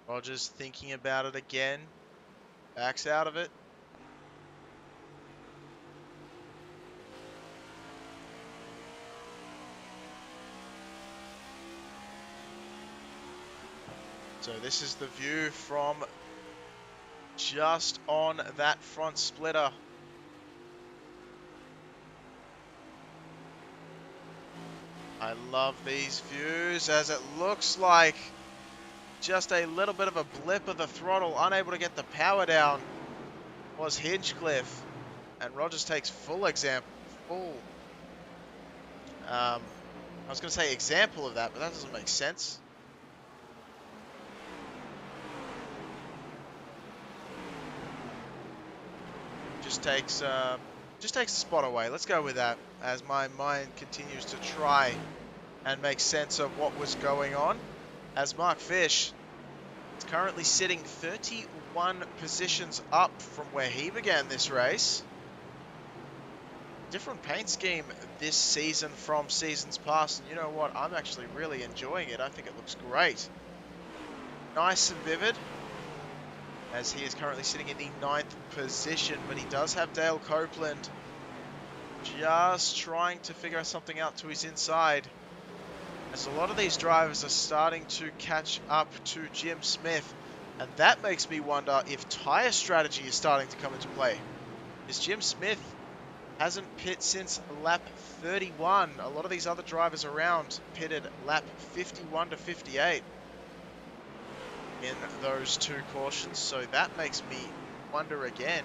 Rogers thinking about it again. Backs out of it. So this is the view from just on that front splitter. I love these views as it looks like just a little bit of a blip of the throttle, unable to get the power down, was Hinchcliffe. And Rogers takes I was going to say example of that, but that doesn't make sense. Just takes the spot away. Let's go with that, as my mind continues to try and make sense of what was going on. As Mark Fish is currently sitting 31 positions up from where he began this race. Different paint scheme this season from seasons past, and you know what? I'm actually really enjoying it. I think it looks great. Nice and vivid, as he is currently sitting in the 9th position, but he does have Dale Copeland just trying to figure something out to his inside, as a lot of these drivers are starting to catch up to Jim Smith, and that makes me wonder if tyre strategy is starting to come into play. Is Jim Smith hasn't pit since lap 31. A lot of these other drivers around pitted lap 51 to 58 in those two cautions. So that makes me wonder again.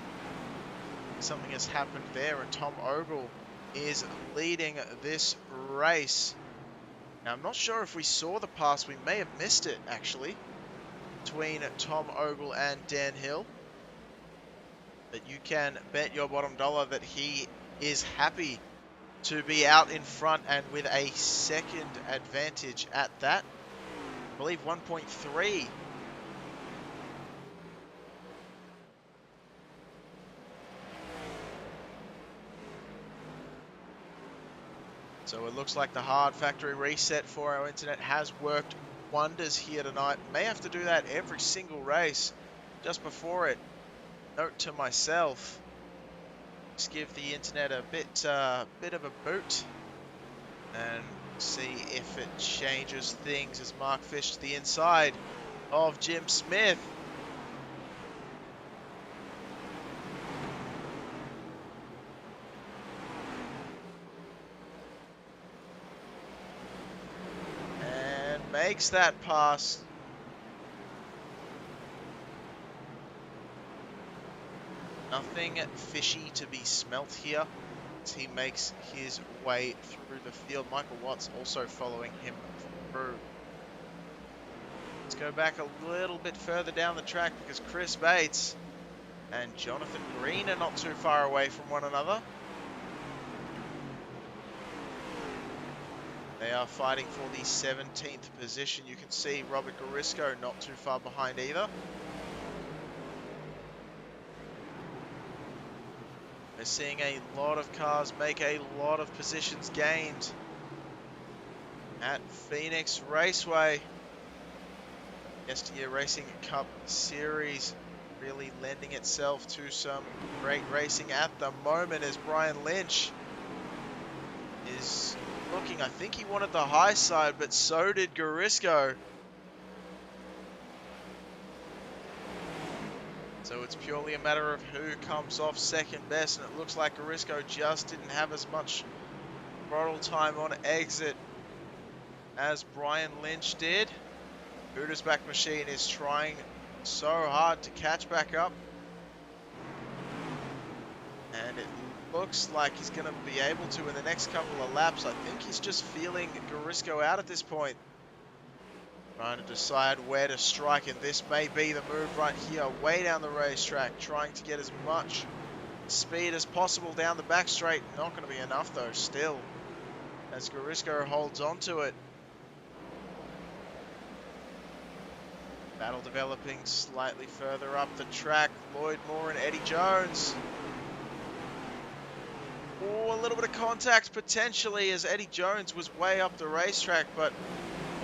Something has happened there, and Tom Ogle is leading this race. Now, I'm not sure if we saw the pass. We may have missed it, actually, between Tom Ogle and Dan Hill. But you can bet your bottom dollar that he is happy to be out in front, and with a second advantage at that. I believe 1.3. So it looks like the hard factory reset for our internet has worked wonders here tonight. May have to do that every single race just before it. Note to myself, just give the internet a bit of a boot and see if it changes things, as Mark Fish to the inside of Jim Smith. And makes that pass. Nothing fishy to be smelt here as he makes his way through the field. Michael Watts also following him through. Let's go back a little bit further down the track, because Chris Bates and Jonathan Green are not too far away from one another. They are fighting for the 17th position. You can see Robert Garisco not too far behind either. We're seeing a lot of cars make a lot of positions gained at Phoenix Raceway. YesterYear Racing Cup Series really lending itself to some great racing at the moment, as Brian Lynch is looking, I think he wanted the high side, but so did Garisco. So it's purely a matter of who comes off second best, and it looks like Garisco just didn't have as much throttle time on exit as Brian Lynch did. Hooters Back Machine is trying so hard to catch back up, and it looks like he's going to be able to in the next couple of laps. I think he's just feeling Garisco out at this point, trying to decide where to strike, and this may be the move right here, way down the racetrack, trying to get as much speed as possible down the back straight. Not going to be enough though still, as Garisco holds on to it. Battle developing slightly further up the track. Lloyd Moore and Eddie Jones. Oh, a little bit of contact potentially, as Eddie Jones was way up the racetrack, but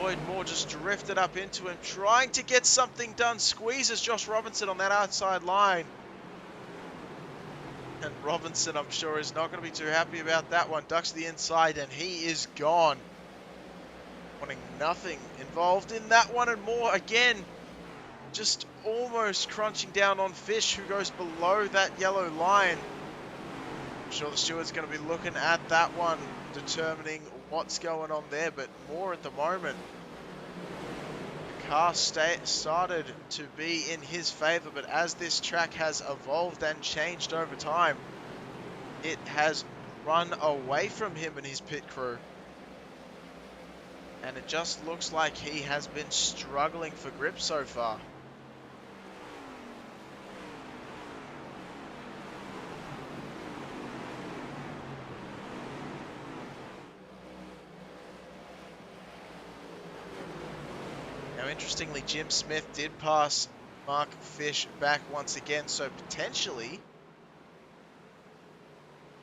Lloyd Moore just drifted up into him, trying to get something done. Squeezes Josh Robinson on that outside line. And Robinson, I'm sure, is not going to be too happy about that one. Ducks to the inside, and he is gone. Wanting nothing involved in that one, and Moore again just almost crunching down on Fish, who goes below that yellow line. I'm sure the steward's going to be looking at that one, determining what's going on there, but more at the moment. The car started to be in his favor, but as this track has evolved and changed over time, it has run away from him and his pit crew. And it just looks like he has been struggling for grip so far. Now, interestingly, Jim Smith did pass Mark Fish back once again, so potentially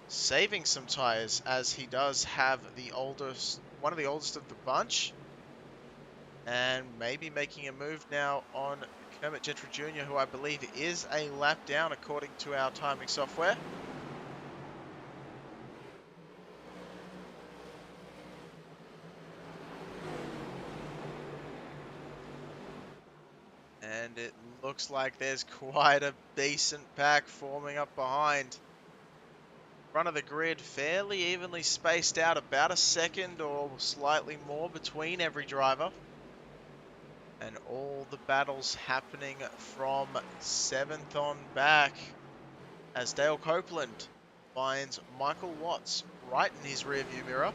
saving some tires, as he does have one of the oldest of the bunch, and maybe making a move now on Kermit Gentry Jr., who I believe is a lap down according to our timing software. And it looks like there's quite a decent pack forming up behind. Front of the grid, fairly evenly spaced out, about a second or slightly more between every driver. And all the battles happening from 7th on back, as Dale Copeland finds Michael Watts right in his rearview mirror.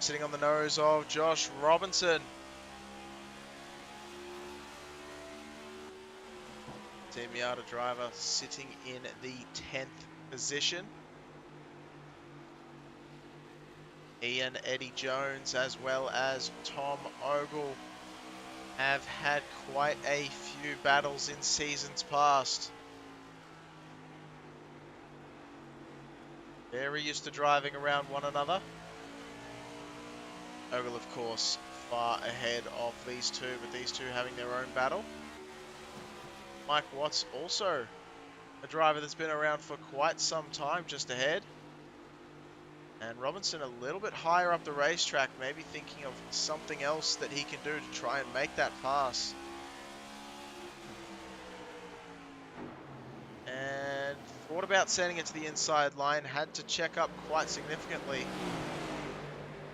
Sitting on the nose of Josh Robinson. Team Miata driver sitting in the 10th position. Ian Eddie Jones as well as Tom Ogle have had quite a few battles in seasons past. Very used to driving around one another. Ogle, of course, far ahead of these two, but these two having their own battle. Mike Watts, also a driver that's been around for quite some time, just ahead. And Robinson a little bit higher up the racetrack, maybe thinking of something else that he can do to try and make that pass. And thought about sending it to the inside line, had to check up quite significantly.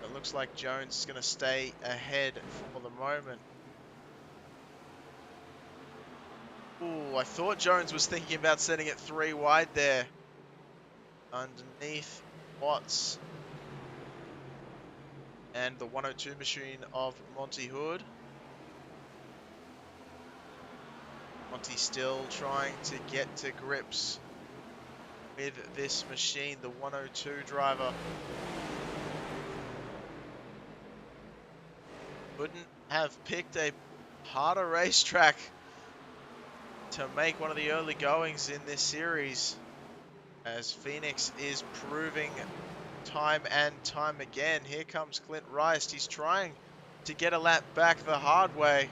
It looks like Jones is going to stay ahead for the moment. Ooh, I thought Jones was thinking about sending it 3 wide there. Underneath Watts. And the 102 machine of Monty Hood. Monty still trying to get to grips with this machine, the 102 driver. Couldn't have picked a harder racetrack to make one of the early goings in this series, as Phoenix is proving time and time again. Here comes Clint Rice. He's trying to get a lap back the hard way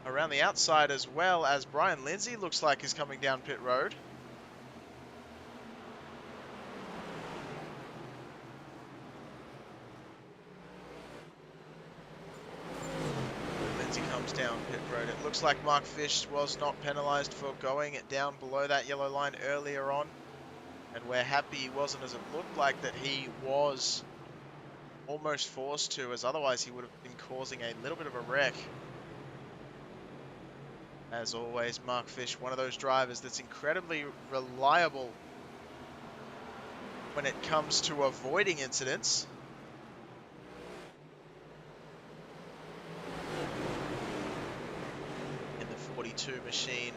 around the outside, as well as Brian Lindsay looks like is coming down pit road. Lindsay comes down pit road. It looks like Mark Fish was not penalized for going down below that yellow line earlier on, and we're happy he wasn't, as it looked like that he was almost forced to, as otherwise he would have been causing a little bit of a wreck. As always, Mark Fish, one of those drivers that's incredibly reliable when it comes to avoiding incidents. In the 42 machine,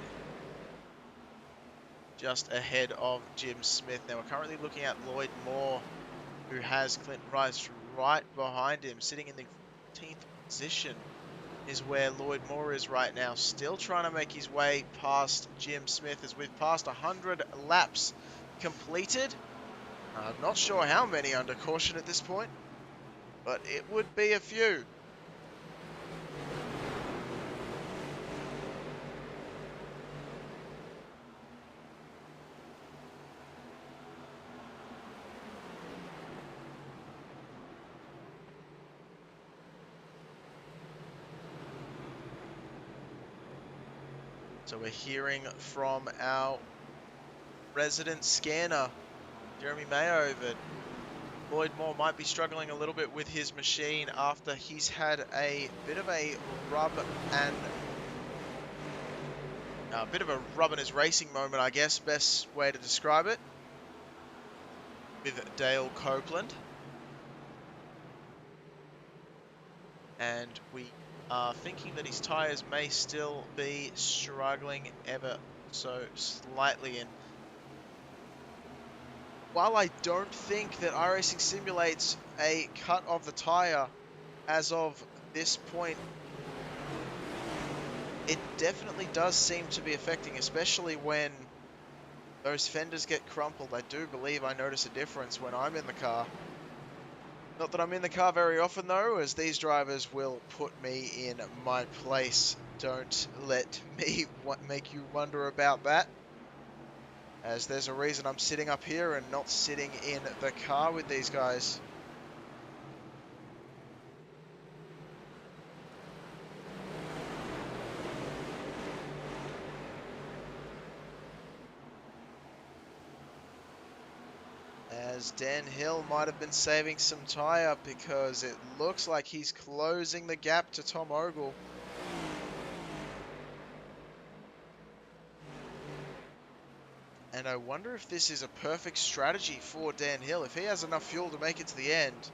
just ahead of Jim Smith. Now we're currently looking at Lloyd Moore, who has Clint Rice right behind him, sitting in the 14th position is where Lloyd Moore is right now, still trying to make his way past Jim Smith, as we've passed 100 laps completed. I'm not sure how many under caution at this point, but it would be a few. – So we're hearing from our resident scanner, Jeremy Mayo, that Lloyd Moore might be struggling a little bit with his machine after he's had a bit of a rub and a bit of a rub in his racing moment, I guess, best way to describe it, with Dale Copeland. And we are thinking that his tyres may still be struggling ever so slightly. And while I don't think that iRacing simulates a cut of the tyre as of this point, it definitely does seem to be affecting, especially when those fenders get crumpled. I do believe I notice a difference when I'm in the car. Not that I'm in the car very often, though, as these drivers will put me in my place. Don't let me make you wonder about that, as there's a reason I'm sitting up here and not sitting in the car with these guys. As Dan Hill might have been saving some tyre, because it looks like he's closing the gap to Tom Ogle. And I wonder if this is a perfect strategy for Dan Hill. If he has enough fuel to make it to the end,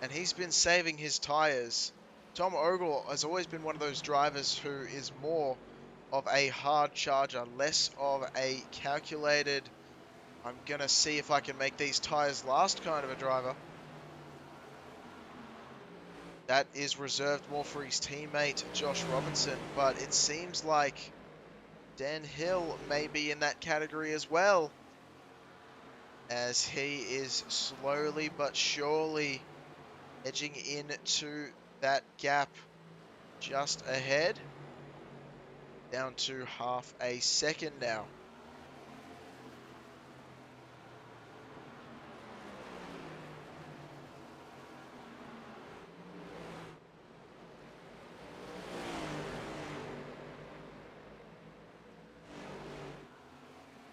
and he's been saving his tyres. Tom Ogle has always been one of those drivers who is more of a hard charger, less of a calculated, I'm going to see if I can make these tyres last kind of a driver. That is reserved more for his teammate, Josh Robinson, but it seems like Dan Hill may be in that category as well, as he is slowly but surely edging into that gap just ahead, down to half a second now.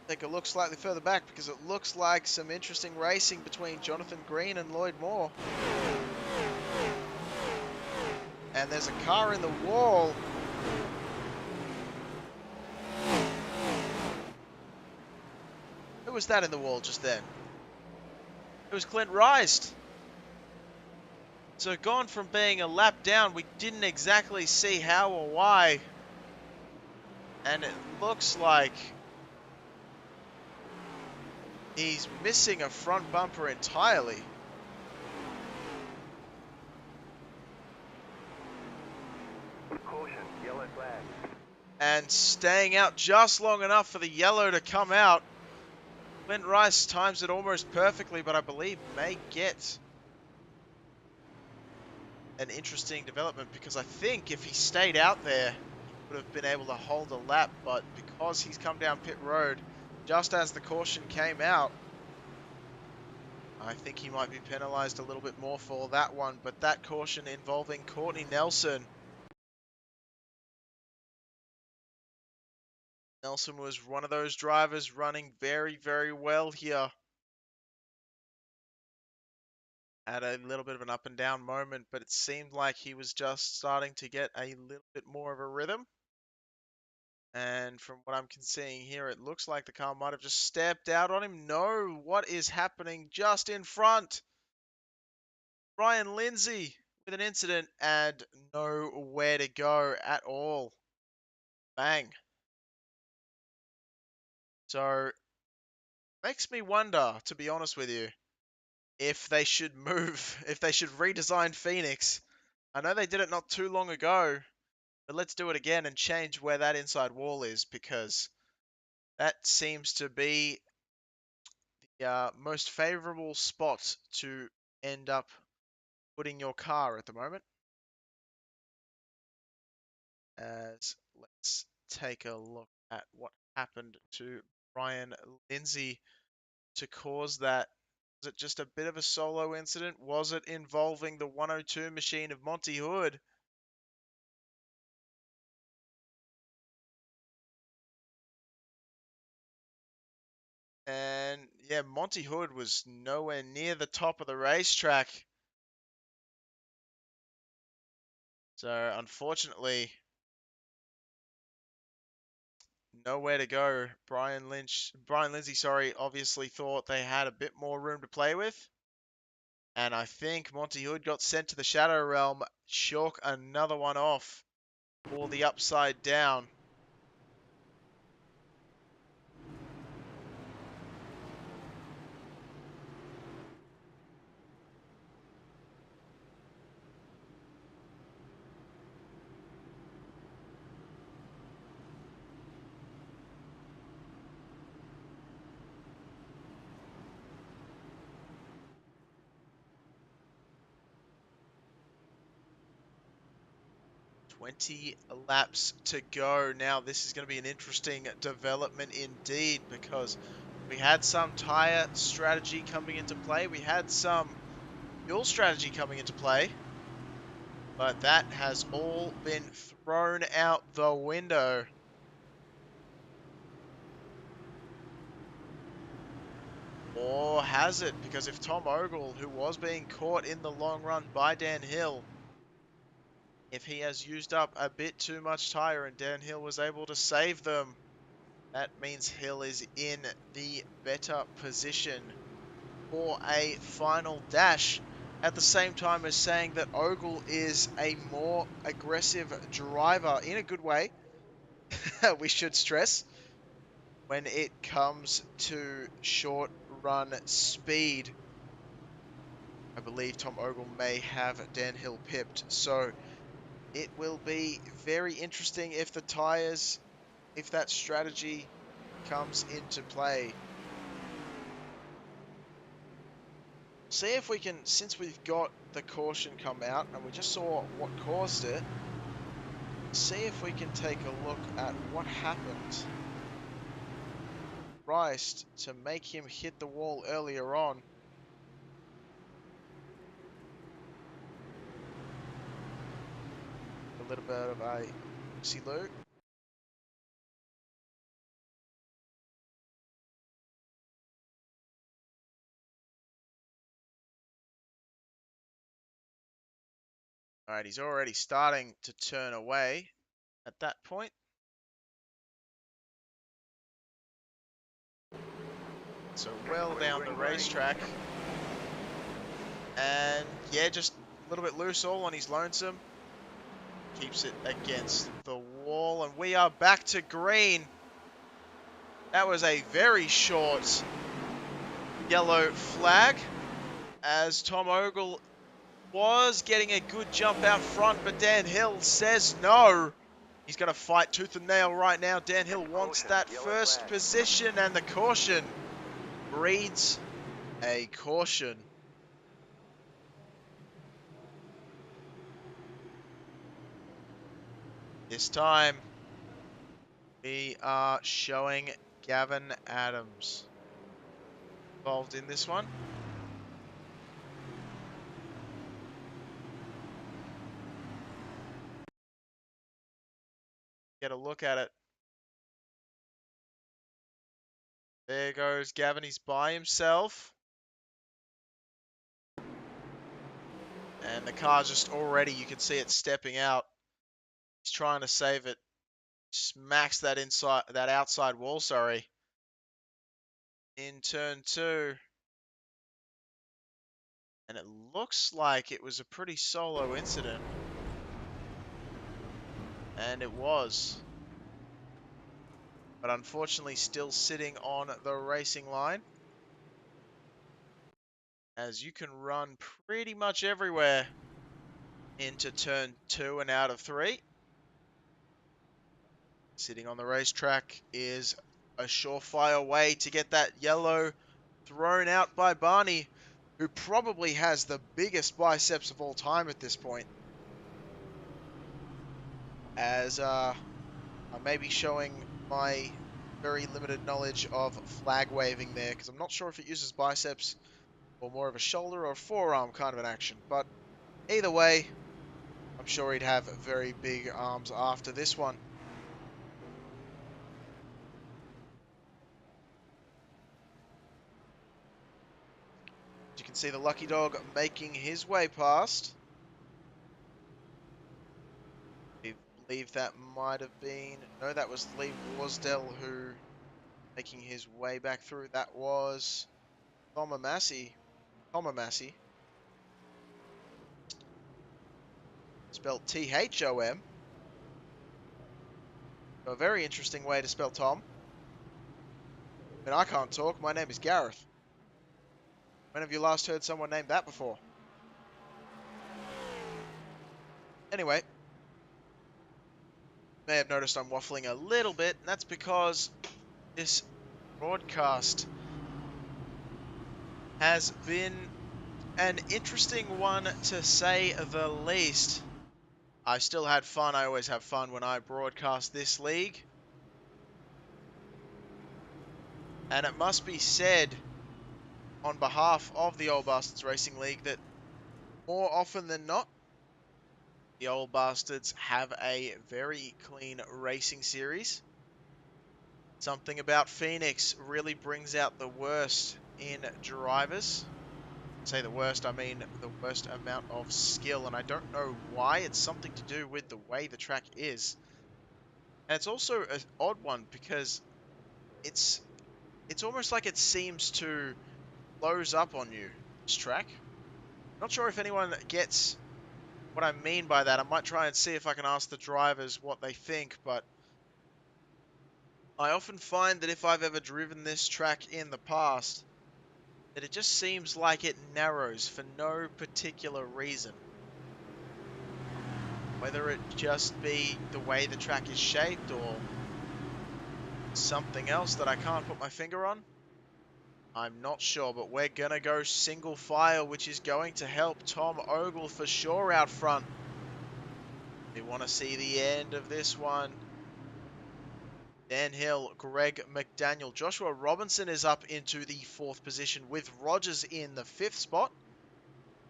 Take a look slightly further back, because it looks like some interesting racing between Jonathan Green and Lloyd Moore. And there's a car in the wall. Who was that in the wall just then? It was Clint Rice. So gone from being a lap down, we didn't exactly see how or why. And it looks like he's missing a front bumper entirely. Caution, yellow flag. And staying out just long enough for the yellow to come out. Clint Rice times it almost perfectly, but I believe may get an interesting development, because I think if he stayed out there, he would have been able to hold a lap, but because he's come down pit road just as the caution came out, I think he might be penalized a little bit more for that one. But that caution involving Courtney Nelson. Nelson was one of those drivers running very, very well here. Had a little bit of an up and down moment, but it seemed like he was just starting to get a little bit more of a rhythm. And from what I'm seeing here, it looks like the car might have just stepped out on him. No, what is happening just in front? Ryan Lindsay with an incident and nowhere to go at all. Bang. So, makes me wonder, to be honest with you, if they should move, if they should redesign Phoenix. I know they did it not too long ago, but let's do it again and change where that inside wall is, because that seems to be the most favorable spot to end up putting your car at the moment. As let's take a look at what happened to Ryan Lindsay to cause that. Was it just a bit of a solo incident? Was it involving the 102 machine of Monty Hood? And yeah, Monty Hood was nowhere near the top of the racetrack. So unfortunately, nowhere to go. Brian Lindsay, sorry, obviously thought they had a bit more room to play with. And I think Monty Hood got sent to the Shadow Realm. Chalk another one off for the upside down. Twenty laps to go. Now, this is going to be an interesting development indeed because we had some tire strategy coming into play. We had some fuel strategy coming into play. But that has all been thrown out the window. Or has it? Because if Tom Ogle, who was being caught in the long run by Dan Hill, if he has used up a bit too much tire and Dan Hill was able to save them, that means Hill is in the better position for a final dash. At the same time as saying that Ogle is a more aggressive driver in a good way, we should stress, when it comes to short run speed. I believe Tom Ogle may have Dan Hill pipped. So it will be very interesting if the tyres, if that strategy comes into play. See if we can, since we've got the caution come out and we just saw what caused it, see if we can take a look at what happened. Christ, to make him hit the wall earlier on. A little bit of a loosey-loo. Alright, he's already starting to turn away at that point. So well down the racetrack. And yeah, just a little bit loose all on his lonesome. Keeps it against the wall. And we are back to green. That was a very short yellow flag, as Tom Ogle was getting a good jump out front, but Dan Hill says no. He's going to fight tooth and nail right now. Dan Hill wants that first position, and the caution breeds a caution. This time, we are showing Gavin Adams involved in this one. Get a look at it. There goes Gavin. He's by himself. And the car just already, you can see it stepping out. He's trying to save it. Smacks that outside wall, sorry. In turn two. And it looks like it was a pretty solo incident. And it was. But unfortunately still sitting on the racing line. As you can run pretty much everywhere into turn two and out of three. Sitting on the racetrack is a surefire way to get that yellow thrown out by Barney, who probably has the biggest biceps of all time at this point. As I may be showing my very limited knowledge of flag waving there, because I'm not sure if it uses biceps or more of a shoulder or forearm kind of an action. But either way, I'm sure he'd have very big arms after this one. you can see the lucky dog making his way past. I believe that might have been... No, that was Lee Warsdell who making his way back through. That was Tom Massey. Spelled Thom. A very interesting way to spell Tom. I mean, I can't talk. My name is Gareth. When have you last heard someone name that before? Anyway, may have noticed I'm waffling a little bit, and that's because this broadcast has been an interesting one, to say the least. I've still had fun. I always have fun when I broadcast this league. And it must be said, on behalf of the Old Bastards Racing League, that more often than not, the Old Bastards have a very clean racing series. Something about Phoenix really brings out the worst in drivers. Say the worst, I mean the worst amount of skill, and I don't know why. It's something to do with the way the track is. And it's also an odd one because it's almost like it seems to close up on you, this track. Not sure if anyone gets what I mean by that. I might try and see if I can ask the drivers what they think, but I often find that if I've ever driven this track in the past, that it just seems like it narrows for no particular reason. Whether it just be the way the track is shaped or something else that I can't put my finger on, I'm not sure, but we're going to go single file, which is going to help Tom Ogle for sure out front. We want to see the end of this one. Dan Hill, Greg McDaniel. Joshua Robinson is up into the 4th position with Rogers in the 5th spot.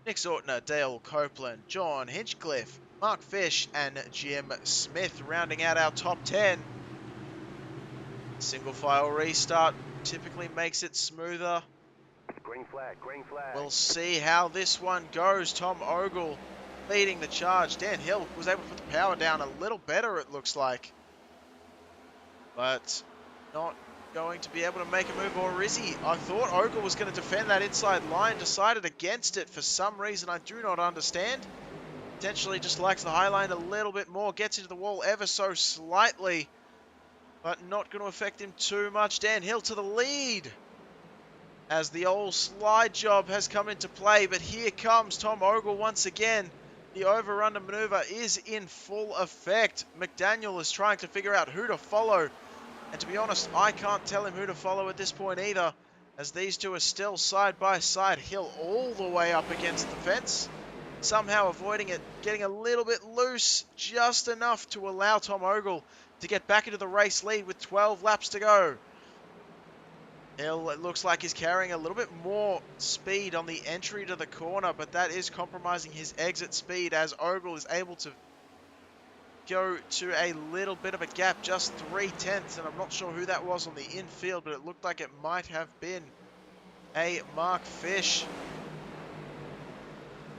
Nick Zortner, Dale Copeland, John Hinchcliffe, Mark Fish, and Jim Smith rounding out our top 10. Single file restart typically makes it smoother. Green flag, green flag. We'll see how this one goes. Tom Ogle leading the charge. Dan Hill was able to put the power down a little better, it looks like. But not going to be able to make a move, or is he? I thought Ogle was going to defend that inside line, decided against it for some reason I do not understand. Potentially just likes the high line a little bit more, gets into the wall ever so slightly, but not going to affect him too much. Dan Hill to the lead as the old slide job has come into play, but here comes Tom Ogle once again. The over-under maneuver is in full effect. McDaniel is trying to figure out who to follow. And to be honest, I can't tell him who to follow at this point either, as these two are still side by side. Hill all the way up against the fence, somehow avoiding it, getting a little bit loose, just enough to allow Tom Ogle to get back into the race lead with 12 laps to go. Hill, it looks like, is carrying a little bit more speed on the entry to the corner, but that is compromising his exit speed as Ogle is able to go to a little bit of a gap, just 3/10, and I'm not sure who that was on the infield, but it looked like it might have been a Mark Fish.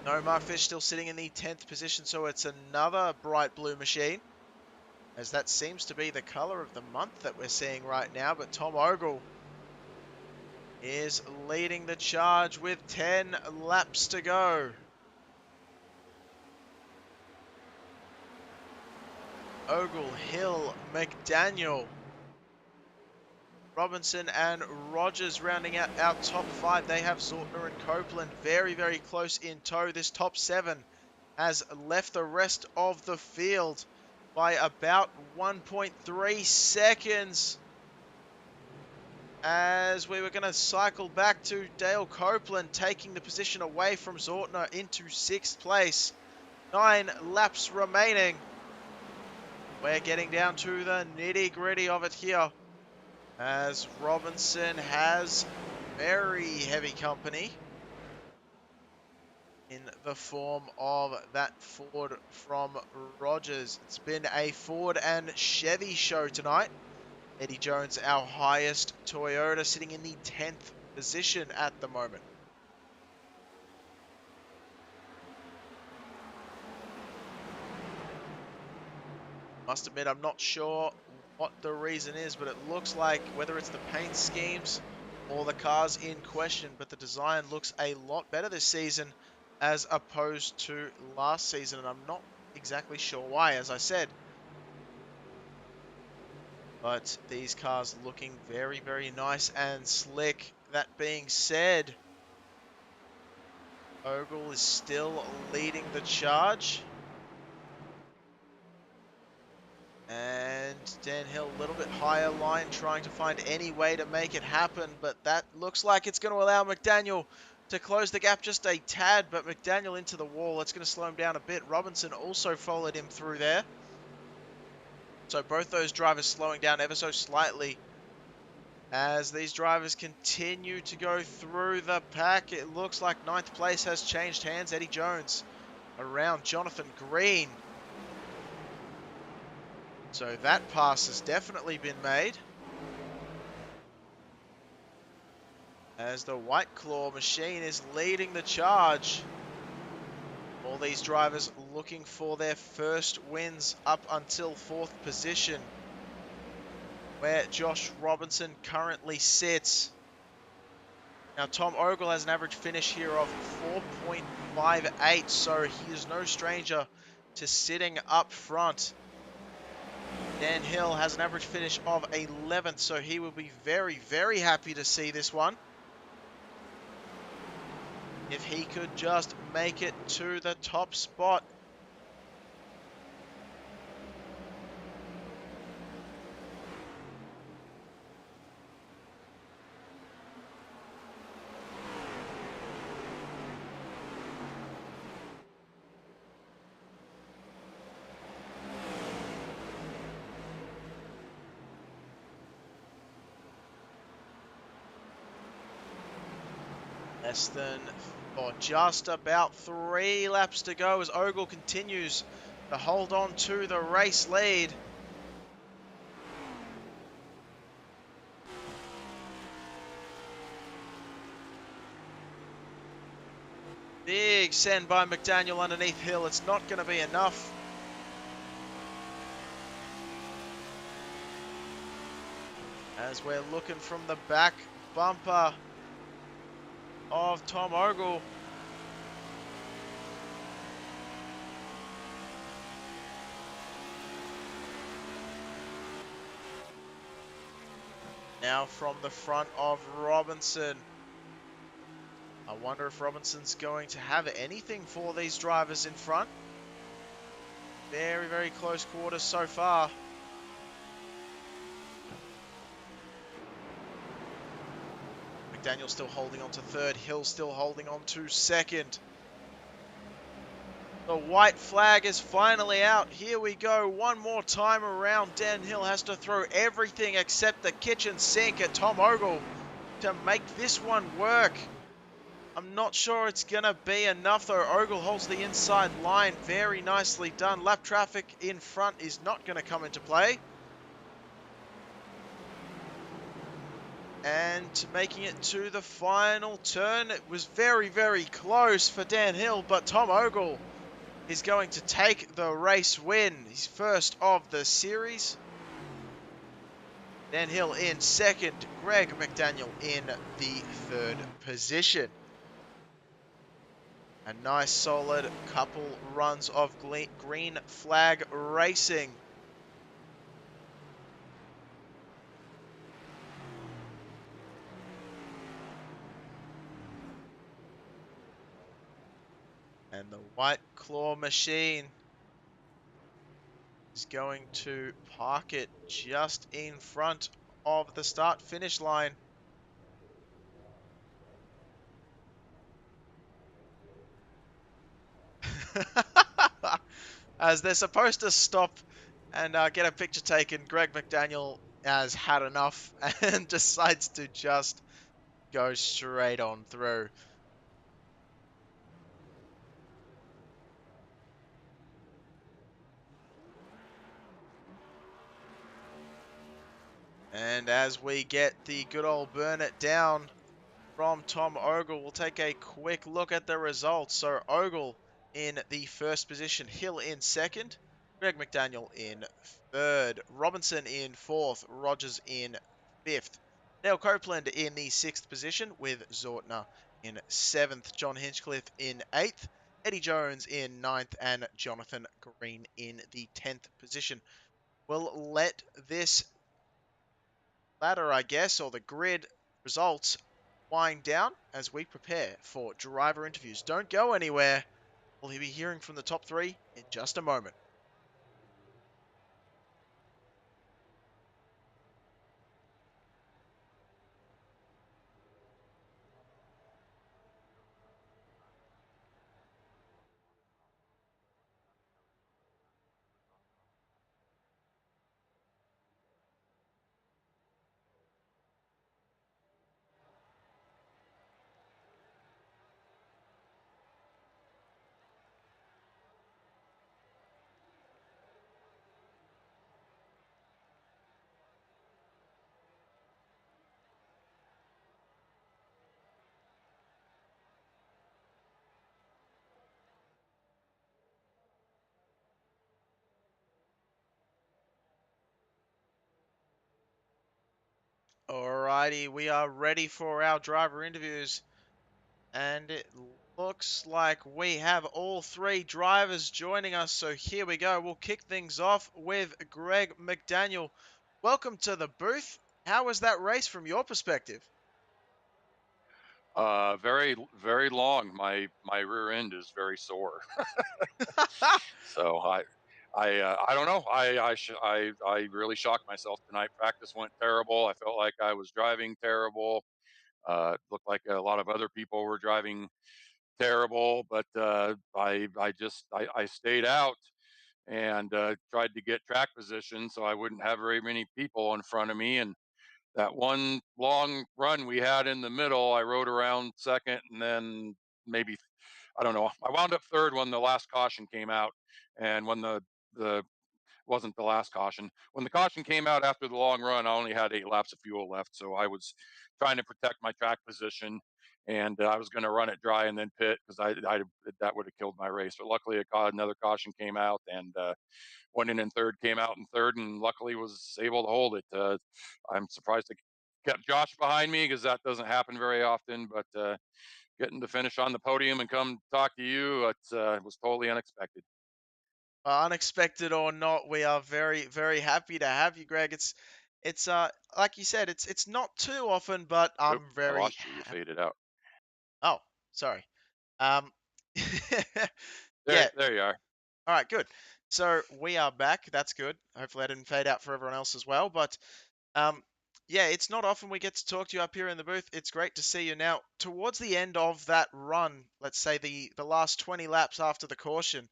No, Mark Fish still sitting in the 10th position, so it's another bright blue machine, as that seems to be the color of the month that we're seeing right now. But Tom Ogle is leading the charge with 10 laps to go. Ogle, Hill, McDaniel, Robinson and Rogers rounding out our top 5. They have Zortner and Copeland very, very close in tow. This top 7 has left the rest of the field by about 1.3 seconds. As we were going to cycle back to Dale Copeland taking the position away from Zortner into 6th place. 9 laps remaining. We're getting down to the nitty-gritty of it here, as Robinson has very heavy company in the form of that Ford from Rogers. It's been a Ford and Chevy show tonight. Eddie Jones, our highest Toyota, sitting in the 10th position at the moment. Must admit, I'm not sure what the reason is, but it looks like whether it's the paint schemes or the cars in question, but the design looks a lot better this season as opposed to last season, and I'm not exactly sure why, as I said. But these cars looking very, very nice and slick. That being said, Ogle is still leading the charge. And Dan Hill a little bit higher line, trying to find any way to make it happen, but that looks like it's going to allow McDaniel to close the gap just a tad, but McDaniel into the wall. That's going to slow him down a bit. Robinson also followed him through there. So both those drivers slowing down ever so slightly as these drivers continue to go through the pack. It looks like ninth place has changed hands. Eddie Jones around Jonathan Green. So that pass has definitely been made, as the White Claw machine is leading the charge. All these drivers looking for their first wins up until 4th position, where Josh Robinson currently sits. Now, Tom Ogle has an average finish here of 4.58, so he is no stranger to sitting up front. Dan Hill has an average finish of 11th, so he will be very, very happy to see this one. If he could just make it to the top spot. Less than, or just about 3 laps to go as Ogle continues to hold on to the race lead. Big send by McDaniel underneath Hill. It's not going to be enough. As we're looking from the back bumper of Tom Ogle. Now from the front of Robinson. I wonder if Robinson's going to have anything for these drivers in front. Very, very close quarters so far. McDaniel still holding on to 3rd. Hill still holding on to 2nd. The white flag is finally out. Here we go. One more time around. Dan Hill has to throw everything except the kitchen sink at Tom Ogle to make this one work. I'm not sure it's going to be enough, though. Ogle holds the inside line. Very nicely done. Lap traffic in front is not going to come into play. And making it to the final turn. It was very, very close for Dan Hill, but Tom Ogle is going to take the race win. His first of the series. Dan Hill in 2nd. Greg McDaniel in the 3rd position. A nice solid couple runs of green flag racing. And the White Claw machine is going to park it just in front of the start-finish line. As they're supposed to stop and get a picture taken, Greg McDaniel has had enough and decides to just go straight on through. And as we get the good old burn it down from Tom Ogle, we'll take a quick look at the results. So Ogle in the 1st position, Hill in 2nd, Greg McDaniel in third. Robinson in fourth. Rogers in fifth. Dale Copeland in the sixth position with Zortner in seventh. John Hinchcliffe in eighth. Eddie Jones in ninth. And Jonathan Green in the 10th position. We'll let this ladder, I guess, or the grid results wind down as we prepare for driver interviews. Don't go anywhere. We'll be hearing from the top three in just a moment. Alrighty, we are ready for our driver interviews, and it looks like we have all three drivers joining us. So here we go. We'll kick things off with Greg McDaniel. Welcome to the booth. How was that race from your perspective? Very, very long. My rear end is very sore. So I don't know. I really shocked myself tonight. Practice went terrible. I felt like I was driving terrible. Looked like a lot of other people were driving terrible, but I stayed out and tried to get track position so I wouldn't have very many people in front of me. And that one long run we had in the middle, I rode around second, and then maybe I don't know. I wound up third when the last caution came out, and when the wasn't the last caution. When the caution came out after the long run, I only had 8 laps of fuel left, so I was trying to protect my track position, and I was going to run it dry and then pit because I that would have killed my race. But luckily, another caution came out, and went in third, came out in third, and luckily was able to hold it. I'm surprised I kept Josh behind me because that doesn't happen very often, but getting to finish on the podium and come talk to you, it was totally unexpected. Unexpected or not, we are very, very happy to have you, Greg. It's like you said, it's not too often, but Oop, I'm I very lost you. You happy. faded out. Oh, sorry. Um, There, yeah. there you are. All right, good. So we are back. That's good. Hopefully, I didn't fade out for everyone else as well. But um, yeah, it's not often we get to talk to you up here in the booth. It's great to see you now. Towards the end of that run, let's say the last 20 laps after the caution,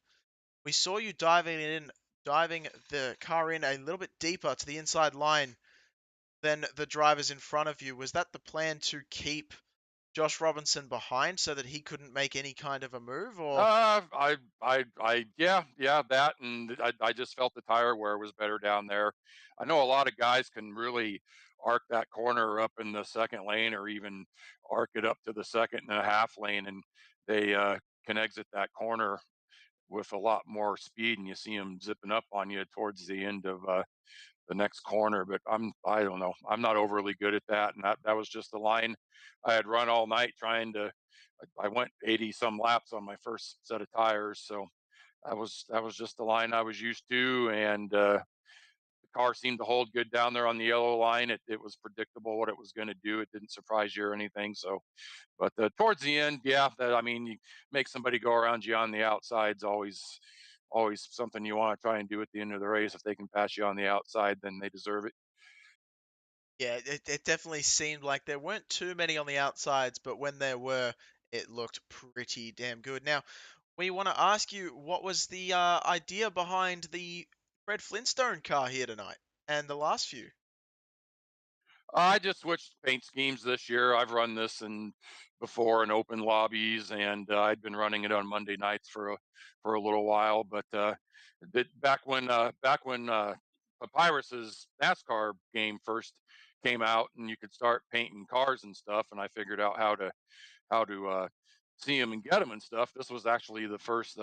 we saw you diving the car in a little bit deeper to the inside line than the drivers in front of you. Was that the plan to keep Josh Robinson behind so that he couldn't make any kind of a move, or? Yeah, that, and I just felt the tire wear was better down there. I know a lot of guys can really arc that corner up in the second lane, or even arc it up to the second and a half lane, and they can exit that corner with a lot more speed, and you see them zipping up on you towards the end of the next corner. But I don't know. I'm not overly good at that, and that was just the line I had run all night trying to. I went 80 some laps on my first set of tires, so that was just the line I was used to, and the car seemed to hold good down there on the yellow line. It was predictable what it was going to do. It didn't surprise you or anything. So, but towards the end, yeah, that I mean, you make somebody go around you on the outside's always something you want to try and do at the end of the race. If they can pass you on the outside, then they deserve it. Yeah, it definitely seemed like there weren't too many on the outsides, but when there were, it looked pretty damn good. Now, we want to ask you, what was the idea behind the Fred Flintstone car here tonight and the last few? I just switched paint schemes this year. I've run this in before in open lobbies, and I'd been running it on Monday nights for a little while. But back when Papyrus's NASCAR game first came out, and you could start painting cars and stuff, and I figured out how to see them and get them and stuff. This was actually the first.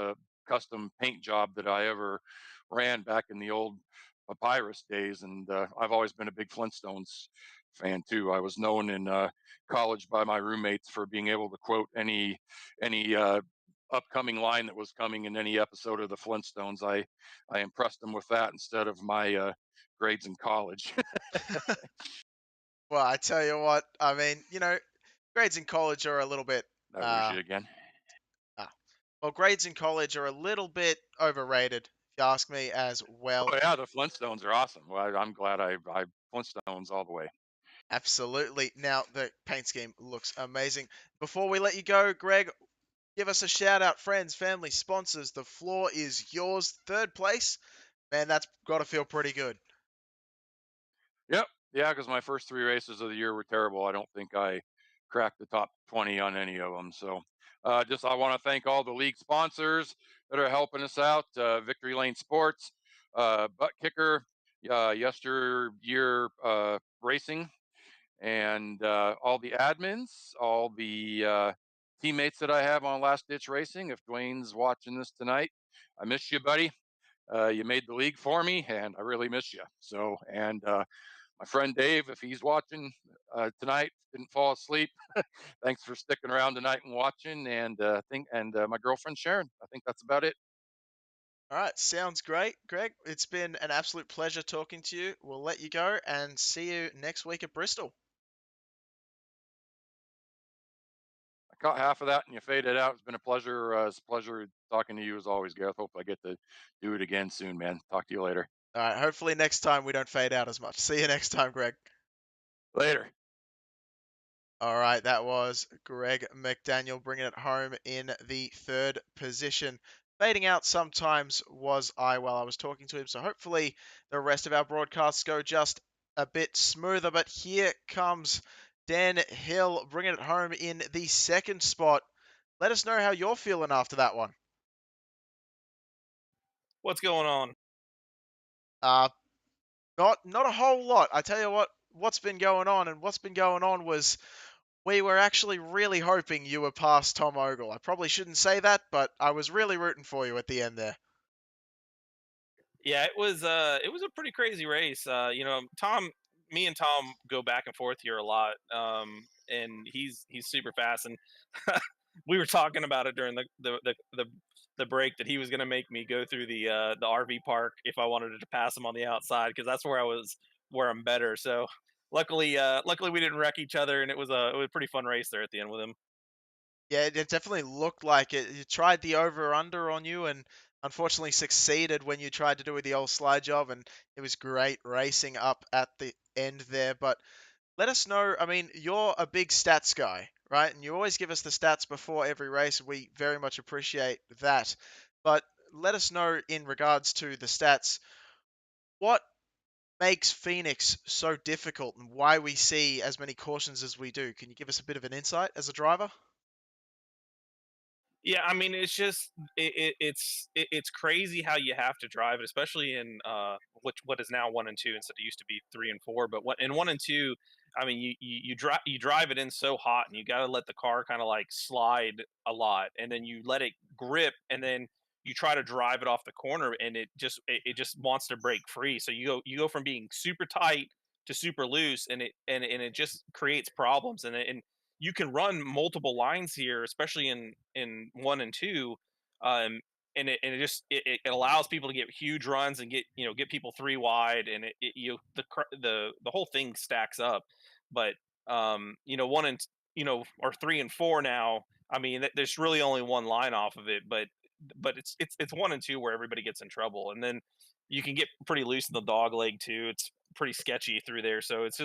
custom paint job that I ever ran back in the old papyrus days. And I've always been a big Flintstones fan too. I was known in college by my roommates for being able to quote any upcoming line that was coming in any episode of the Flintstones. I impressed them with that instead of my grades in college. Well, I tell you what, I mean, grades in college are a little bit, That was uh, you again. ah, well, grades in college are a little bit overrated, if you ask me as well. Oh yeah, the Flintstones are awesome. Well, I'm glad I Flintstones all the way. Absolutely. Now, the paint scheme looks amazing. Before we let you go, Greg, give us a shout out, friends, family, sponsors. The floor is yours. Third place. Man, that's got to feel pretty good. Yep. Yeah, because my first three races of the year were terrible. I don't think I cracked the top 20 on any of them. So just I want to thank all the league sponsors that are helping us out. Victory Lane Sports, Butt Kicker, YesterYear Racing, and all the admins, all the teammates that I have on Last Ditch Racing. If Dwayne's watching this tonight, I miss you, buddy. You made the league for me, and I really miss you. So, and my friend Dave, if he's watching tonight, didn't fall asleep. Thanks for sticking around tonight and watching. And my girlfriend Sharon. I think that's about it. All right, sounds great, Greg. It's been an absolute pleasure talking to you. We'll let you go and see you next week at Bristol. I caught half of that and you faded out. It's been a pleasure. It's a pleasure talking to you as always, Gareth. Hope I get to do it again soon, man. Talk to you later. All right, hopefully next time we don't fade out as much. See you next time, Greg. Later. All right, that was Greg McDaniel bringing it home in the third position. Fading out sometimes was I while I was talking to him, so hopefully the rest of our broadcasts go just a bit smoother. But here comes Dan Hill bringing it home in the second spot. Let us know how you're feeling after that one. What's going on? Uh, not a whole lot. I tell you what's been going on, and what's been going on was we were actually really hoping you were past Tom Ogle. I probably shouldn't say that, but I was really rooting for you at the end there. Yeah, it was a pretty crazy race. Me and Tom go back and forth here a lot. And he's super fast, and we were talking about it during the break that he was going to make me go through the RV park if I wanted to pass him on the outside because that's where I'm better. So luckily we didn't wreck each other, and it was a pretty fun race there at the end with him. Yeah, it definitely looked like it. You tried the over/under on you, and unfortunately succeeded when you tried to do the old slide job, and it was great racing up at the end there. But let us know. I mean, you're a big stats guy, right? And you always give us the stats before every race. We very much appreciate that. But let us know in regards to the stats, what makes Phoenix so difficult and why we see as many cautions as we do. Can you give us a bit of an insight as a driver? Yeah, I mean, it's just it's crazy how you have to drive it, especially in what is now 1 and 2 instead of used to be 3 and 4. But what in 1 and 2, I mean, you drive it in so hot, and you got to let the car kind of like slide a lot, and then you let it grip, and then you try to drive it off the corner, and it just wants to break free. So you go from being super tight to super loose, and it just creates problems, and you can run multiple lines here, especially in 1 and 2, um, and it allows people to get huge runs and get people three wide, and the whole thing stacks up. But one and or 3 and 4 now. I mean, there's really only one line off of it, but it's 1 and 2 where everybody gets in trouble, and then you can get pretty loose in the dog leg too. It's pretty sketchy through there, so it's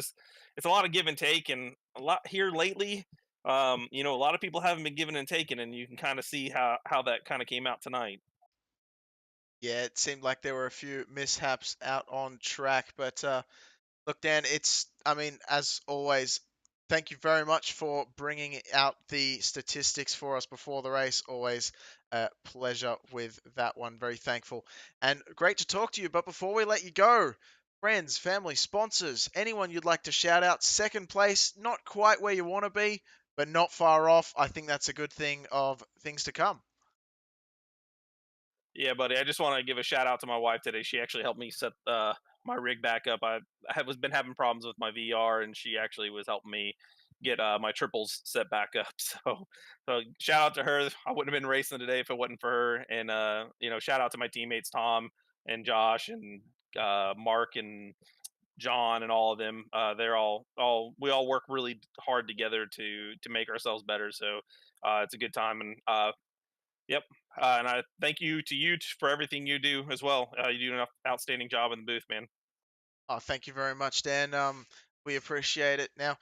a lot of give and take, and a lot here lately. A lot of people haven't been given and taken, and you can kind of see how that kind of came out tonight. Yeah, it seemed like there were a few mishaps out on track, but look, Dan, I mean, as always, thank you very much for bringing out the statistics for us before the race. Always a pleasure with that one. Very thankful and great to talk to you. But before we let you go, friends, family, sponsors, anyone you'd like to shout out, second place, not quite where you want to be, but not far off. I think that's a good thing of things to come. Yeah, buddy. I just want to give a shout out to my wife today. She actually helped me set my rig back up. I was been having problems with my VR, and she actually was helping me get my triples set back up. So shout out to her. I wouldn't have been racing today if it wasn't for her. And shout out to my teammates Tom and Josh and Mark and John and all of them. They're all we all work really hard together to make ourselves better. So it's a good time, and yep. And I thank you to you for everything you do as well. You do an outstanding job in the booth, man. Oh, thank you very much, Dan. We appreciate it. Now,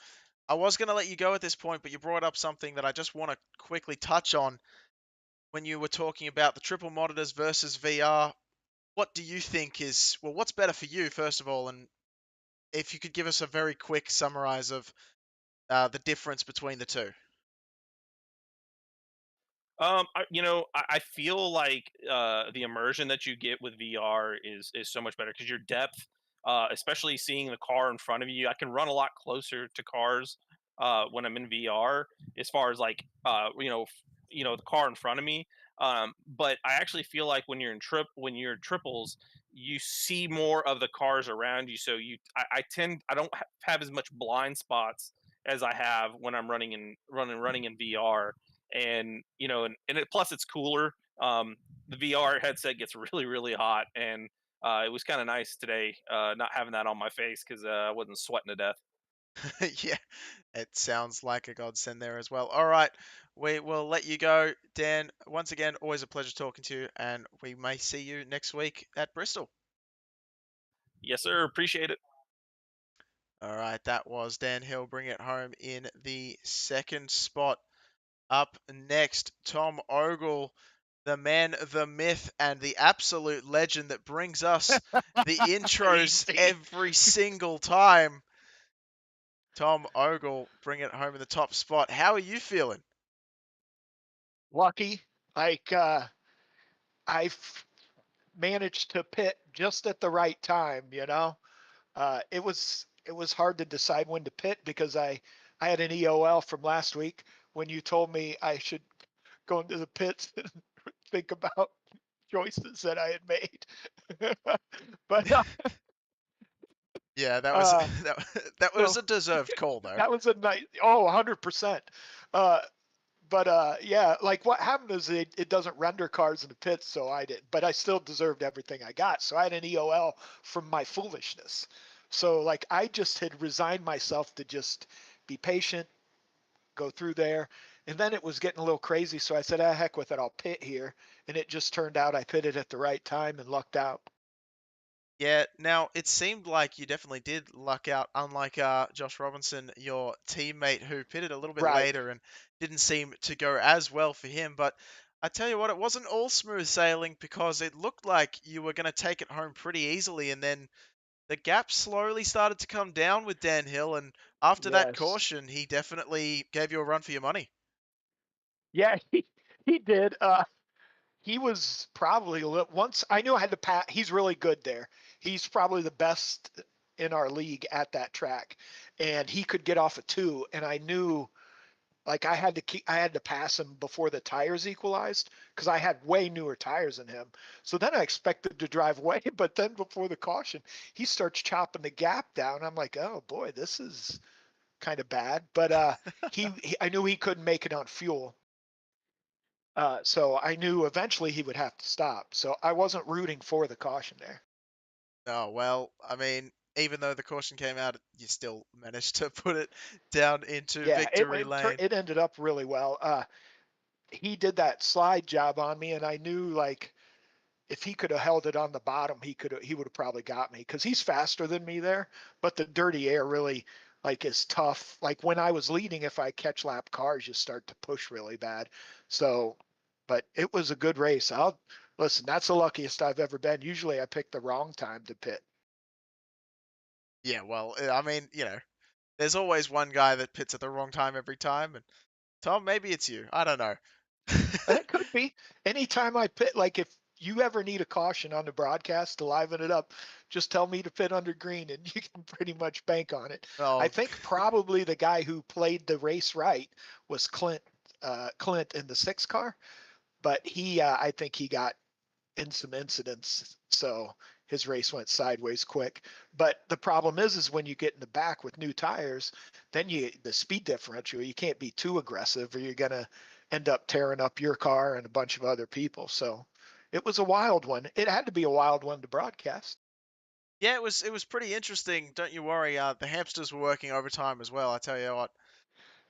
I was going to let you go at this point, but you brought up something that I just want to quickly touch on when you were talking about the triple monitors versus VR. What do you think is, well, what's better for you, first of all? And if you could give us a very quick summarize of the difference between the two. I feel like the immersion that you get with VR is so much better because your depth, especially seeing the car in front of you, I can run a lot closer to cars when I'm in VR, as far as like the car in front of me. But I actually feel like when you're in triples, you see more of the cars around you. So I don't have as much blind spots as I have when I'm running in VR. And plus it's cooler. The VR headset gets really hot, and it was kind of nice today not having that on my face because I wasn't sweating to death. Yeah, it sounds like a godsend there as well. All right, we will let you go, Dan. Once again, always a pleasure talking to you, and we may see you next week at Bristol. Yes, sir. Appreciate it. All right, that was Dan Hill bringing it home in the second spot. Up next, Tom Ogle, the man, the myth, and the absolute legend that brings us the intros Easy. every single time. Tom Ogle bring it home in the top spot. How are you feeling? Lucky. Like I've managed to pit just at the right time. It was hard to decide when to pit because I had an EOL from last week when you told me I should go into the pits and think about choices that I had made. but Yeah, that was uh, that was so a deserved call though. that was a nice 100%. Uh, but yeah, like what happened is it doesn't render cards in the pits, so I did, but I still deserved everything I got. So I had an EOL from my foolishness. So like I just had resigned myself to just be patient, go through there, and then it was getting a little crazy. So I said, ah, heck with it, I'll pit here, and it just turned out I pitted at the right time and lucked out. Yeah, now it seemed like you definitely did luck out, unlike Josh Robinson, your teammate, who pitted a little bit Right. later and didn't seem to go as well for him. But I tell you what, it wasn't all smooth sailing because it looked like you were going to take it home pretty easily, and then the gap slowly started to come down with Dan Hill, and after that Yes. caution, he definitely gave you a run for your money. Yeah, he did. He was probably once I knew I had to pass. He's really good there. He's probably the best in our league at that track, and he could get off a two. And I knew like I had to pass him before the tires equalized because I had way newer tires than him. So then I expected to drive away, but then before the caution, he starts chopping the gap down. I'm like, oh boy, this is kind of bad. But I knew he couldn't make it on fuel. So I knew eventually he would have to stop. So I wasn't rooting for the caution there. Oh, well, I mean, even though the caution came out, you still managed to put it down into Yeah, victory lane. it ended up really well. He did that slide job on me, and I knew like if he could have held it on the bottom, he would have probably got me because he's faster than me there. But the dirty air really like is tough. Like when I was leading, if I catch lap cars, you start to push really bad. So, but it was a good race. I'll listen. That's the luckiest I've ever been. Usually, I pick the wrong time to pit. Yeah, well, I mean, there's always one guy that pits at the wrong time every time, and Tom, maybe it's you. I don't know. And it could be anytime I pit. Like if you ever need a caution on the broadcast to liven it up, just tell me to pit under green, and you can pretty much bank on it. I Oh, think probably the guy who played the race right was Clint in the six car, but I think he got in some incidents, so his race went sideways quick. But the problem is when you get in the back with new tires, then the speed differential, you can't be too aggressive or you're gonna end up tearing up your car and a bunch of other people. So it was a wild one. It had to be a wild one to broadcast. Yeah, it was pretty interesting. Don't you worry. The hamsters were working overtime as well. I tell you what.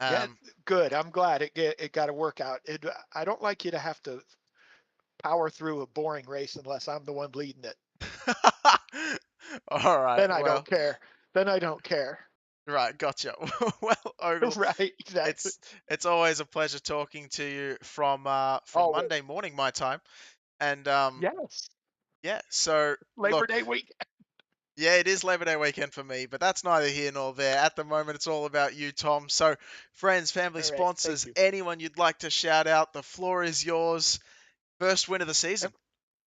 Yeah, good. I'm glad it got a workout. I don't like you to have to power through a boring race unless I'm the one leading it. All right. Then I Well, don't care. Then I don't care. right. Gotcha. Well, Ogle, Right, exactly. it's always a pleasure talking to you from Always. Monday morning my time. And Yes. yeah. So Labor look, Day week. yeah, it is Labor Day weekend for me, but that's neither here nor there. At the moment, it's all about you, Tom. So, friends, family, All right. Thank sponsors, you. anyone you'd like to shout out, the floor is yours. First win of the season.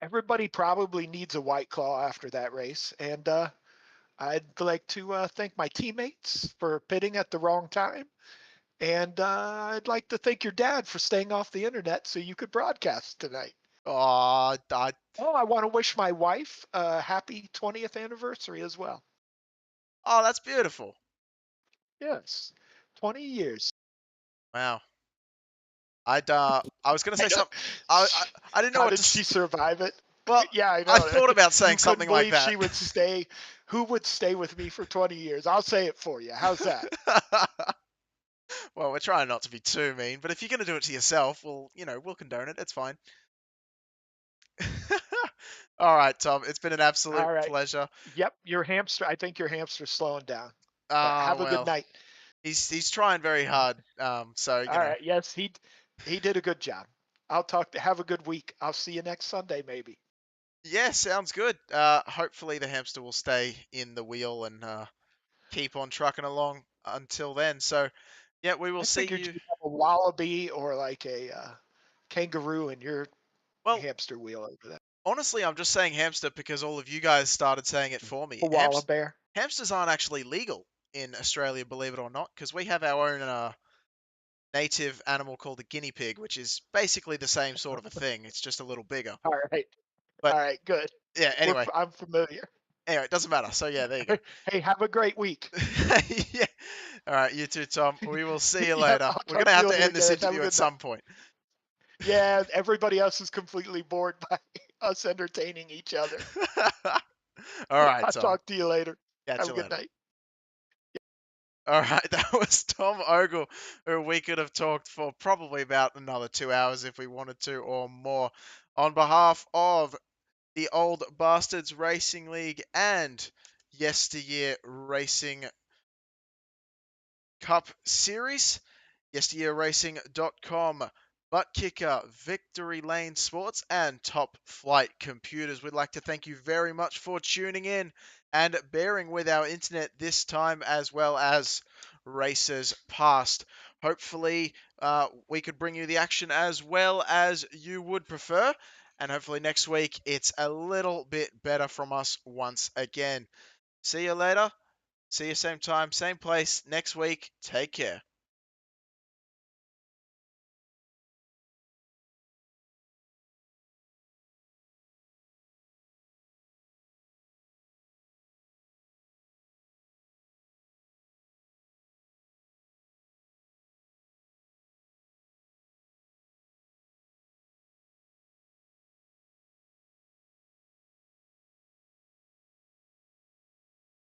Everybody probably needs a White Claw after that race. And I'd like to thank my teammates for pitting at the wrong time. And I'd like to thank your dad for staying off the internet so you could broadcast tonight. Oh, Oh, I want to wish my wife a happy 20th anniversary as well. oh, that's beautiful. Yes, 20 years. Wow. I was gonna I say know. something. I didn't know How what did to. she survive it? Well, Yeah, I I know. thought about saying You couldn't something like believe that. she would stay. Who would stay with me for 20 years? I'll say it for you. How's that? Well, we're trying not to be too mean, but if you're gonna do it to yourself, well, we'll condone it. It's fine. All right, Tom. It's been an absolute All right. pleasure. Yep, your hamster. I think your hamster's slowing down. But Ah, have a good well, night. he's trying very hard. So All right. Yes, he did a good job. I'll talk. Have a good week. I'll see you next Sunday, maybe. yeah, sounds good. Hopefully the hamster will stay in the wheel and keep on trucking along until then. So, yeah, we will I see figured you. you'd have a wallaby or like a kangaroo in your Well, hamster wheel over there. honestly, I'm just saying hamster because all of you guys started saying it for me. Koala bear. Hamsters aren't actually legal in Australia, believe it or not, because we have our own native animal called a guinea pig, which is basically the same sort of a thing. It's just a little bigger. All right. But All right. Good. yeah, I'm familiar. it doesn't matter. So yeah, there you go. Hey, have a great week. Yeah. All right, you too, Tom. We will see you Yep. later. I'll We're talk gonna to have you to later, end this guys. Have a interview at good night. some point. Yeah. Everybody else is completely bored by us entertaining each other. All right, I'll Tom. talk to you later. Catch Have you a good later. night. All right, that was Tom Ogle, who we could have talked for probably about another 2 hours if we wanted to or more. On behalf of the Old Bastards Racing League and Yesteryear Racing Cup Series, YesterYearRacing.com, Butt Kicker, Victory Lane Sports, and Top Flight Computers. We'd like to thank you very much for tuning in and bearing with our internet this time as well as races past. Hopefully, we could bring you the action as well as you would prefer. And hopefully next week it's a little bit better from us once again. See you later. See you same time, same place next week. Take care.